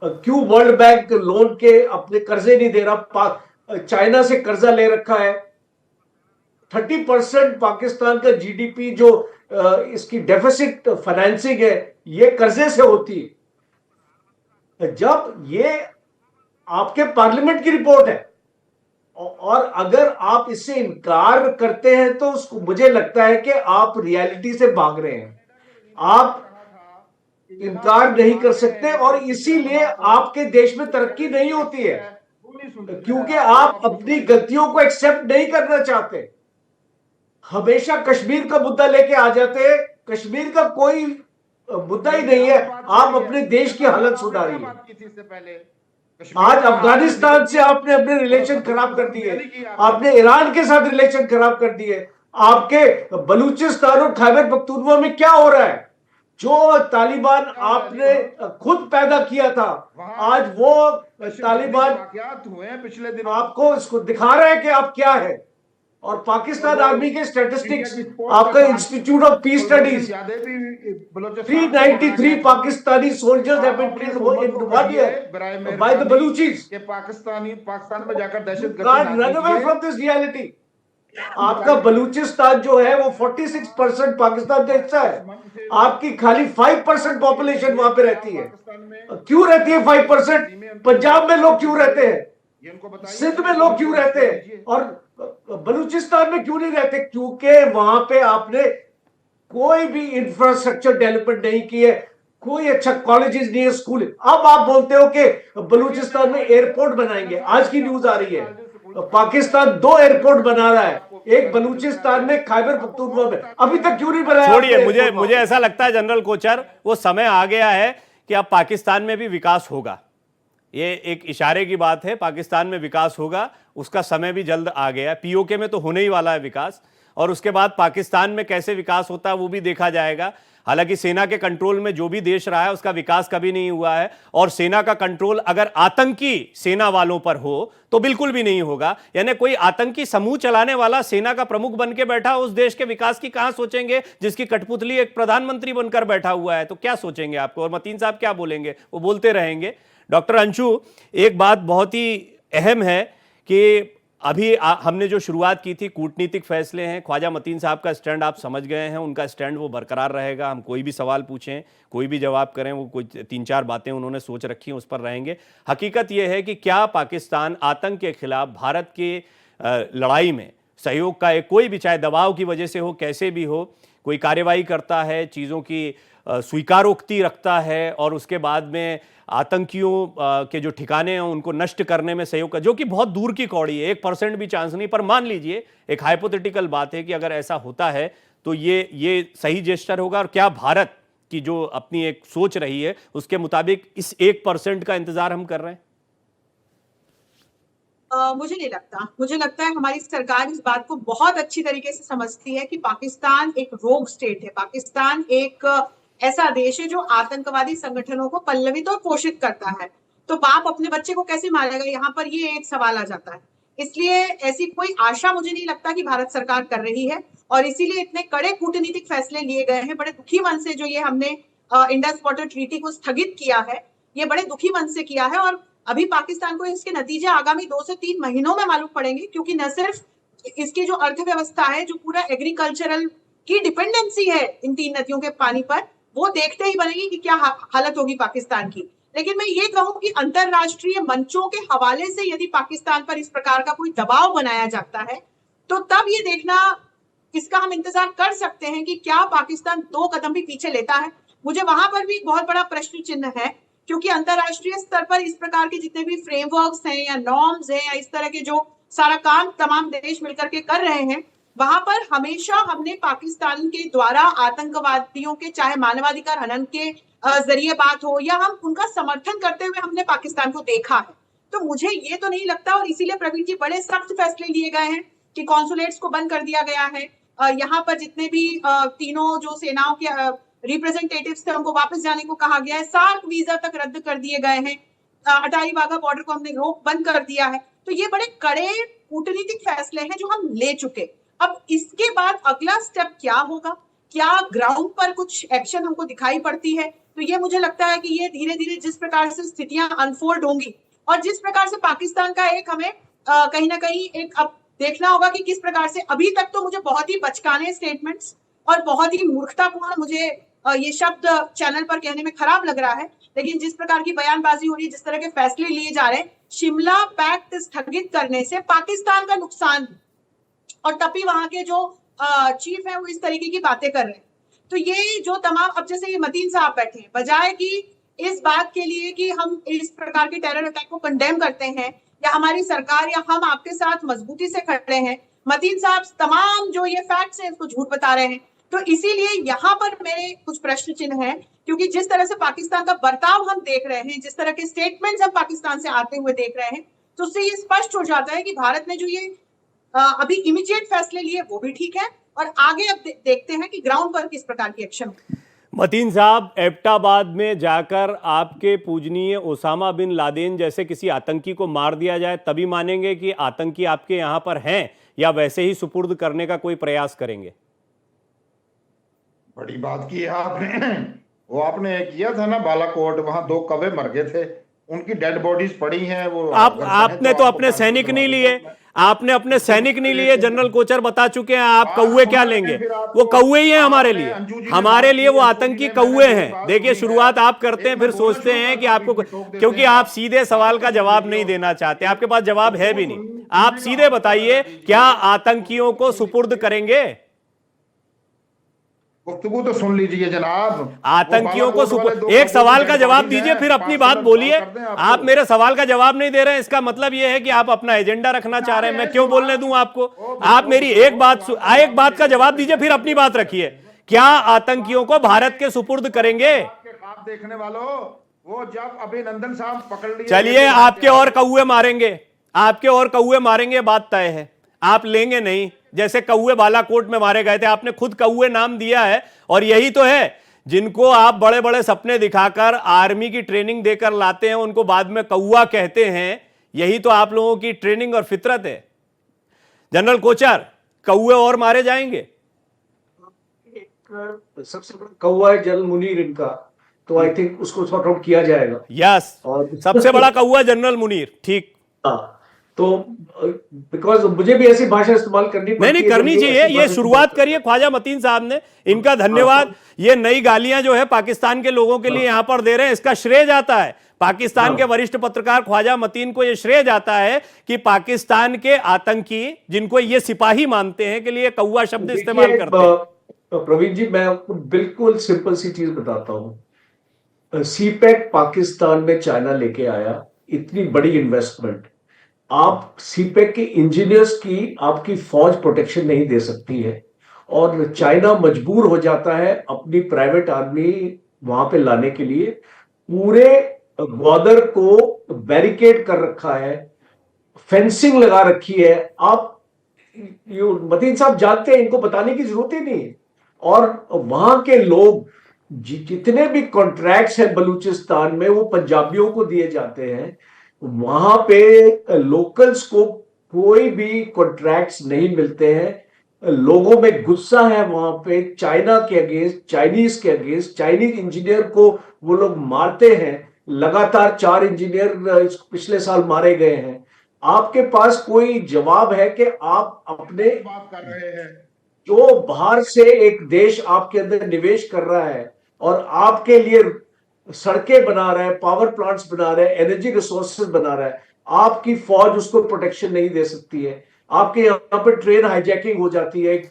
क्यों वर्ल्ड बैंक लोन के अपने कर्जे नहीं दे रहा, चाइना से कर्जा ले रखा है। 30% पाकिस्तान का GDP जो इसकी डेफिसिट फाइनेंसिंग है, ये कर्जे से होती है। जब ये आपके पार्लियामेंट की रिपोर्ट है और अगर आप इससे इनकार करते हैं तो उसको मुझे लगता है कि आप रियलिटी से भाग रहे हैं। आप इनकार नहीं कर सकते और इसीलिए आपके देश में तरक्की नहीं होती है, क्योंकि आप अपनी गलतियों को एक्सेप्ट नहीं करना चाहते। हमेशा कश्मीर का मुद्दा लेके आ जाते हैं। कश्मीर का कोई मुद्दा ही नहीं है। आप अपने देश की हालत सुधारिए। आज अफगानिस्तान से आपने अपने रिलेशन खराब कर दिए, आपने ईरान के साथ रिलेशन खराब कर दिए। आपके बलूचिस्तान और खैबर पख्तूनख्वा में क्या हो रहा है? जो तालिबान आपने खुद पैदा किया था, आज वो तालिबान पिछले दिनों आपको इसको दिखा रहे हैं कि आप क्या है। और पाकिस्तान आर्मी के स्टैटिस्टिक्स, आपका institute of peace studies, 393 Pakistani soldiers have been killed in 1 year by the Balochis. Pakistan में जाकर दहशतगर्दी run away from this reality. आपका बलूचिस्तान जो है वो 46% पाकिस्तान का हिस्सा है। आपकी खाली 5% पॉपुलेशन वहां पे रहती है। क्यों रहती है 5%? पंजाब में लोग क्यों रहते हैं? सिंध में लोग क्यों रहते हैं और बलूचिस्तान में क्यों नहीं रहते? क्योंकि वहां पे आपने कोई भी इंफ्रास्ट्रक्चर डेवलपमेंट नहीं की है, कोई अच्छा कॉलेजेस नहीं है, स्कूल। अब आप बोलते हो कि बलूचिस्तान में एयरपोर्ट बनाएंगे। आज की न्यूज आ रही है पाकिस्तान 2 एयरपोर्ट बना रहा है, एक बलूचिस्तान में, खैबर पख्तूनख्वा में। अभी तक क्यों नहीं बनाया? छोड़िए, मुझे ऐसा लगता है जनरल कोचर, वो समय आ गया है कि अब पाकिस्तान में भी विकास होगा। ये एक इशारे की बात है, पाकिस्तान में विकास होगा, उसका समय भी जल्द आ गया। पीओके में तो होने ही वाला है विकास, और उसके बाद पाकिस्तान में कैसे विकास होता है वो भी देखा जाएगा। हालांकि सेना के कंट्रोल में जो भी देश रहा है उसका विकास कभी नहीं हुआ है, और सेना का कंट्रोल अगर आतंकी सेना वालों पर हो तो बिल्कुल भी नहीं होगा। यानी कोई आतंकी समूह चलाने वाला सेना का प्रमुख बन के बैठा, उस देश के विकास की कहां सोचेंगे जिसकी कठपुतली एक प्रधानमंत्री बनकर बैठा हुआ है? तो क्या सोचेंगे आपको? और मतीन साहब क्या बोलेंगे? वो बोलते रहेंगे। डॉक्टर अंशु, एक बात बहुत ही अहम है कि अभी हमने जो शुरुआत की थी, कूटनीतिक फैसले हैं। ख्वाजा मतीन साहब का स्टैंड आप समझ गए हैं, उनका स्टैंड वो बरकरार रहेगा। हम कोई भी सवाल पूछें, कोई भी जवाब करें, वो कुछ 3-4 बातें उन्होंने सोच रखी हैं, उस पर रहेंगे। हकीकत यह है कि क्या पाकिस्तान आतंक के खिलाफ भारत के लड़ाई में सहयोग का एक कोई भी, चाहे दबाव की वजह से हो, कैसे भी हो, कोई कार्रवाई करता है, चीज़ों की स्वीकारोक्ति रखता है और उसके बाद में आतंकियों के जो ठिकाने हैं उनको नष्ट करने में सहयोग का, जो कि बहुत दूर की कौड़ी है, 1% भी चांस नहीं। पर मान लीजिए एक हाइपोथेटिकल बात है कि अगर ऐसा होता है तो ये सही जेस्चर होगा। और क्या भारत की जो अपनी एक सोच रही है उसके मुताबिक इस 1% का इंतजार हम कर रहे हैं? मुझे नहीं लगता। मुझे लगता है हमारी सरकार इस बात को बहुत अच्छी तरीके से समझती है कि पाकिस्तान एक रोग स्टेट है। पाकिस्तान एक ऐसा देश है जो आतंकवादी संगठनों को पल्लवित और पोषित करता है। तो बाप अपने बच्चे को कैसे मारेगा, यहाँ पर ये एक सवाल आ जाता है। इसलिए ऐसी कोई आशा मुझे नहीं लगता कि भारत सरकार कर रही है, और इसीलिए इतने कड़े कूटनीतिक फैसले लिए गए हैं। बड़े दुखी मन से जो ये हमने इंडस वाटर ट्रीटी को स्थगित किया है, ये बड़े दुखी मन से किया है। और अभी पाकिस्तान को इसके नतीजे आगामी 2 से 3 महीनों में मालूम पड़ेंगे, क्योंकि न सिर्फ इसकी जो अर्थव्यवस्था है, जो पूरा एग्रीकल्चरल की डिपेंडेंसी है इन 3 नदियों के पानी पर, वो देखते ही बनेगी कि क्या हालत होगी पाकिस्तान की। लेकिन मैं ये कहूं कि अंतरराष्ट्रीय मंचों के हवाले से यदि पाकिस्तान पर इस प्रकार का कोई दबाव बनाया जाता है, तो तब ये देखना, इसका हम इंतजार कर सकते हैं कि क्या पाकिस्तान 2 कदम भी पीछे लेता है। मुझे वहां पर भी बहुत बड़ा प्रश्न चिन्ह है, क्योंकि अंतरराष्ट्रीय स्तर पर इस प्रकार के जितने भी फ्रेमवर्क्स हैं या नॉर्म्स हैं या इस तरह के जो सारा काम तमाम देश मिलकर के कर रहे हैं, वहां पर हमेशा हमने पाकिस्तान के द्वारा आतंकवादियों के, चाहे मानवाधिकार हनन के जरिए बात हो या हम उनका समर्थन करते हुए हमने पाकिस्तान को देखा है। तो मुझे ये तो नहीं लगता, और इसीलिए प्रवीण जी बड़े सख्त फैसले लिए गए हैं कि कॉन्सुलेट्स को बंद कर दिया गया है, यहाँ पर जितने भी तीनों जो सेनाओं के रिप्रेजेंटेटिव्स थे उनको वापस जाने को कहा गया है, सार्क वीजा तक रद्द कर दिए गए हैं, अटारी वाघा बॉर्डर को हमने रोक बंद कर दिया है। तो ये बड़े कड़े कूटनीतिक फैसले हैं जो हम ले चुके। अब इसके बाद अगला स्टेप क्या होगा, क्या ग्राउंड पर कुछ एक्शन हमको दिखाई पड़ती है, तो ये मुझे लगता है कि ये धीरे धीरे जिस प्रकार से स्थितियां अनफोल्ड होंगी और जिस प्रकार से पाकिस्तान का एक हमें कहीं ना कहीं एक अब देखना होगा कि किस प्रकार से, अभी तक तो मुझे बहुत ही बचकाने स्टेटमेंट्स और बहुत ही मूर्खतापूर्ण, मुझे ये शब्द चैनल पर कहने में खराब लग रहा है, लेकिन जिस प्रकार की बयानबाजी हो रही है, जिस तरह के फैसले लिए जा रहे हैं, शिमला पैक्ट स्थगित करने से पाकिस्तान का नुकसान है और तभी वहां के जो चीफ है वो इस तरीके की बातें कर रहे हैं। तो ये जो तमाम, अब जैसे ये मतीन साहब बैठे हैं, बजाय कि इस बात के लिए कि हम इस प्रकार के टेरर अटैक को कंडेम करते हैं या हमारी सरकार या हम आपके साथ मजबूती से खड़े हैं, मतीन साहब तमाम जो ये फैक्ट्स हैं इसको झूठ बता रहे हैं। तो इसीलिए यहाँ पर मेरे कुछ प्रश्न चिन्ह हैं, क्योंकि जिस तरह से पाकिस्तान का बर्ताव हम देख रहे हैं, जिस तरह के स्टेटमेंट्स हम पाकिस्तान से आते हुए देख रहे हैं, तो उससे ये स्पष्ट हो जाता है कि भारत ने जो ये अभी इमीडिएट फैसले लिए वो भी ठीक है, और आगे अब देखते हैं कि ग्राउंड पर किस प्रकार की एक्शन। मतीन साहब, एबटाबाद में जाकर आपके पूजनीय ओसामा बिन लादेन जैसे किसी आतंकी को मार दिया जाए तभी मानेंगे कि आतंकी आपके यहाँ पर हैं, या वैसे ही सुपुर्द करने का कोई प्रयास करेंगे? बड़ी बात की है आपने। वो आपने किया था ना बालाकोट, वहां 2 कौवे मर गए थे, उनकी डेड बॉडीज पड़ी हैं। वो आपने तो अपने सैनिक नहीं लिए, आपने अपने सैनिक नहीं लिए, जनरल कोचर बता चुके हैं। आप कौवे क्या लेंगे? वो कौवे ही हैं हमारे लिए, हमारे लिए वो आतंकी कौवे हैं। देखिए, शुरुआत आप करते हैं, फिर सोचते हैं कि आपको, क्योंकि आप सीधे सवाल का जवाब नहीं देना चाहते, आपके पास जवाब है भी नहीं। आप सीधे बताइए, क्या आतंकियों को सुपुर्द करेंगे? गुफ्तगू तो सुन लीजिए जनाब। आतंकियों को एक सवाल का जवाब दीजिए, फिर अपनी बात बोलिए। आप मेरे सवाल का जवाब नहीं दे रहे हैं, इसका मतलब यह है कि आप अपना एजेंडा रखना चाह रहे हैं। मैं क्यों बोलने दूं आपको? आप मेरी एक बात का जवाब दीजिए, फिर अपनी बात रखिए। क्या आतंकियों को भारत के सुपुर्द करेंगे? देखने वालों, वो जब अभिनंदन साहब पकड़ लिए, चलिए, आपके और कौवे मारेंगे, आपके और कौवे मारेंगे, बात तय है। आप लेंगे नहीं, जैसे कौवे बालाकोट में मारे गए थे। आपने खुद कौवे नाम दिया है, और यही तो है जिनको आप बड़े बड़े सपने दिखाकर आर्मी की ट्रेनिंग देकर लाते हैं, उनको बाद में कौवा कहते हैं। यही तो आप लोगों की ट्रेनिंग और फितरत है। जनरल कोचर, कौवे और मारे जाएंगे? सबसे बड़ा कौवा है जनरल मुनीर इनका, तो आई थिंक उसको सॉर्ट आउट किया जाएगा। यस, सबसे बड़ा कौवा जनरल मुनीर, ठीक। तो बिकॉज मुझे भी ऐसी भाषा इस्तेमाल करनी पड़ती है। नहीं करनी चाहिए, ये शुरुआत करिए ख्वाजा मतीन साहब ने, इनका धन्यवाद। ये नई गालियां जो है पाकिस्तान के लोगों के लिए यहां पर दे रहे हैं, इसका श्रेय जाता है पाकिस्तान के वरिष्ठ पत्रकार ख्वाजा मतीन को। ये श्रेय जाता है कि पाकिस्तान के आतंकी, जिनको ये सिपाही मानते हैं, के लिए कौवा शब्द इस्तेमाल करते हैं। प्रवीण जी, मैं आपको बिल्कुल सिंपल सी चीज बताता हूं। सीपैक पाकिस्तान में चाइना लेके आया, इतनी बड़ी इन्वेस्टमेंट। आप सीपैक के इंजीनियर्स की आपकी फौज प्रोटेक्शन नहीं दे सकती है, और चाइना मजबूर हो जाता है अपनी प्राइवेट आर्मी वहां पे लाने के लिए। पूरे ग्वादर को बैरिकेड कर रखा है, फेंसिंग लगा रखी है। आप मतीन साहब जानते हैं, इनको बताने की जरूरत ही नहीं है। और वहां के लोग, जितने भी कॉन्ट्रैक्ट्स हैं बलूचिस्तान में, वो पंजाबियों को दिए जाते हैं। वहां पे लोकल्स को कोई भी कॉन्ट्रैक्ट्स नहीं मिलते हैं। लोगों में गुस्सा है वहां पे, चाइना के अगेंस्ट, चाइनीज के अगेंस्ट। चाइनीज इंजीनियर को वो लोग मारते हैं, लगातार 4 इंजीनियर पिछले साल मारे गए हैं। आपके पास कोई जवाब है कि आप अपने बात कर रहे हैं? जो बाहर से एक देश आपके अंदर निवेश कर रहा है और आपके लिए सड़कें बना रहा है, पावर प्लांट्स बना रहा है, एनर्जी रिसोर्सेज बना रहा है, आपकी फौज उसको प्रोटेक्शन नहीं दे सकती है। आपके यहाँ पर ट्रेन हाईजैकिंग हो जाती है,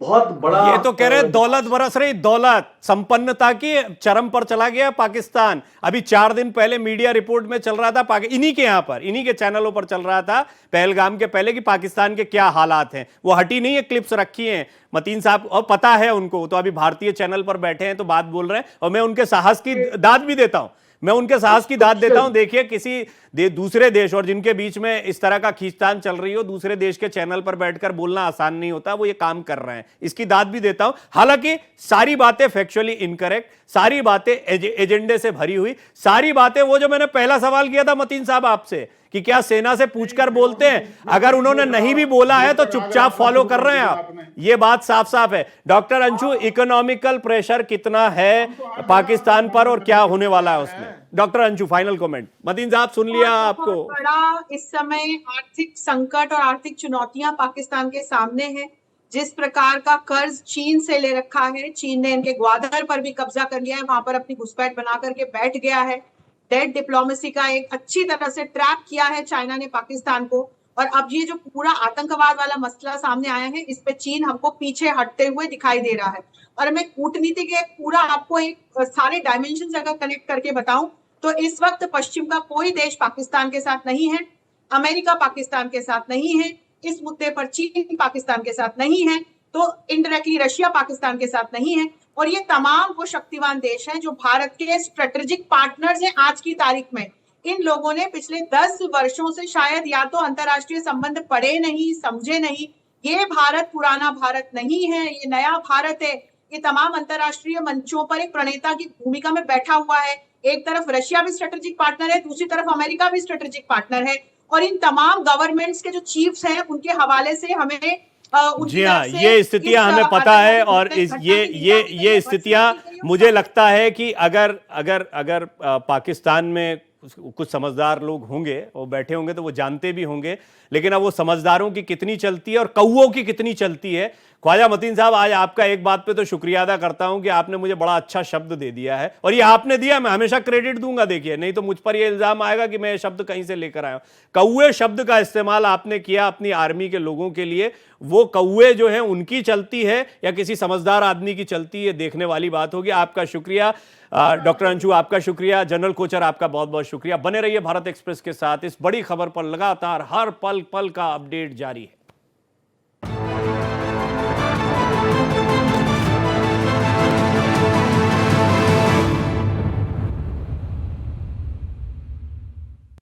बहुत बड़ा। ये तो कह रहे हैं दौलत बरस रही, दौलत संपन्नता की चरम पर चला गया पाकिस्तान। अभी 4 दिन पहले मीडिया रिपोर्ट में चल रहा था, इन्हीं के यहां पर, इन्हीं के चैनलों पर चल रहा था पहलगाम के पहले कि पाकिस्तान के क्या हालात हैं। वो हटी नहीं है, क्लिप्स रखी हैं मतीन साहब, और पता है उनको, तो अभी भारतीय चैनल पर बैठे हैं तो बात बोल रहे हैं, और मैं उनके साहस की दाद भी देता हूं, मैं उनके साहस की दाद देता हूं। देखिए, किसी दूसरे देश और जिनके बीच में इस तरह का खींचतान चल रही हो, दूसरे देश के चैनल पर बैठकर बोलना आसान नहीं होता, वो ये काम कर रहे हैं, इसकी दाद भी देता हूं। हालांकि सारी बातें फैक्चुअली इनकरेक्ट, सारी बातें एजेंडे से भरी हुई, सारी बातें वो जो मैंने पहला सवाल किया था मतीन साहब आपसे कि क्या सेना से पूछकर बोलते हैं, अगर उन्होंने नहीं भी बोला है तो चुपचाप फॉलो कर रहे हैं आप, ये बात साफ साफ है। डॉक्टर अंशु, इकोनॉमिकल प्रेशर कितना है पाकिस्तान पर और क्या होने वाला है उसमें? Doctor Anshu, final comment. Mateen साहब सुन लिया आपको। बहुत बड़ा इस समय आर्थिक संकट और आर्थिक चुनौतियां पाकिस्तान के सामने हैं। जिस प्रकार का कर्ज चीन से ले रखा है, चीन ने इनके ग्वादर पर भी कब्जा कर लिया है, वहां पर अपनी घुसपैठ बना करके बैठ गया है। डेट डिप्लोमेसी का एक अच्छी तरह से ट्रैप किया है चाइना ने पाकिस्तान को, और अब ये जो पूरा आतंकवाद वाला मसला सामने आया है, इस पे चीन हमको पीछे हटते हुए दिखाई दे रहा है। और मैं कूटनीति के पूरा आपको एक सारे डायमेंशन अगर कनेक्ट करके बताऊं तो इस वक्त पश्चिम का कोई देश पाकिस्तान के साथ नहीं है, अमेरिका पाकिस्तान के साथ नहीं है, इस मुद्दे पर चीन पाकिस्तान के साथ नहीं है, तो इनडायरेक्टली रशिया पाकिस्तान के साथ नहीं है, और ये तमाम वो शक्तिवान देश हैं जो भारत के स्ट्रेटेजिक पार्टनर्स हैं आज की तारीख में। इन लोगों ने पिछले 10 वर्षों से शायद या तो अंतर्राष्ट्रीय संबंध पढ़े नहीं, समझे नहीं। ये भारत पुराना भारत नहीं है, ये नया भारत है। ये तमाम अंतर्राष्ट्रीय मंचों पर एक प्रणेता की भूमिका में बैठा हुआ है। एक तरफ रशिया भी स्ट्रेटेजिक पार्टनर है, दूसरी तरफ अमेरिका भी स्ट्रेटेजिक पार्टनर है, और इन तमाम गवर्नमेंट्स के जो चीफ्स हैं उनके हवाले से हमें जी हाँ, ये स्थितियां हमें पता है, और ये स्थितियां मुझे लगता है कि अगर पाकिस्तान में कुछ समझदार लोग होंगे, वो बैठे होंगे तो वो जानते भी होंगे, लेकिन अब वो समझदारों की कितनी चलती है और कौओं की कितनी चलती है। ख्वाजा मतीन साहब, आज आपका एक बात पे तो शुक्रिया अदा करता हूं कि आपने मुझे बड़ा अच्छा शब्द दे दिया है, और ये आपने दिया, मैं हमेशा क्रेडिट दूंगा। देखिए, नहीं तो मुझ पर ये इल्जाम आएगा कि मैं ये शब्द कहीं से लेकर आया हूं। कौए शब्द का इस्तेमाल आपने किया अपनी आर्मी के लोगों के लिए, वो कौए जो है उनकी चलती है या किसी समझदार आदमी की चलती है, देखने वाली बात होगी। आपका शुक्रिया डॉक्टर अंशु, आपका शुक्रिया। जनरल कोचर, आपका बहुत बहुत शुक्रिया। बने रहिए भारत एक्सप्रेस के साथ, इस बड़ी खबर पर लगातार हर पल पल का अपडेट जारी है।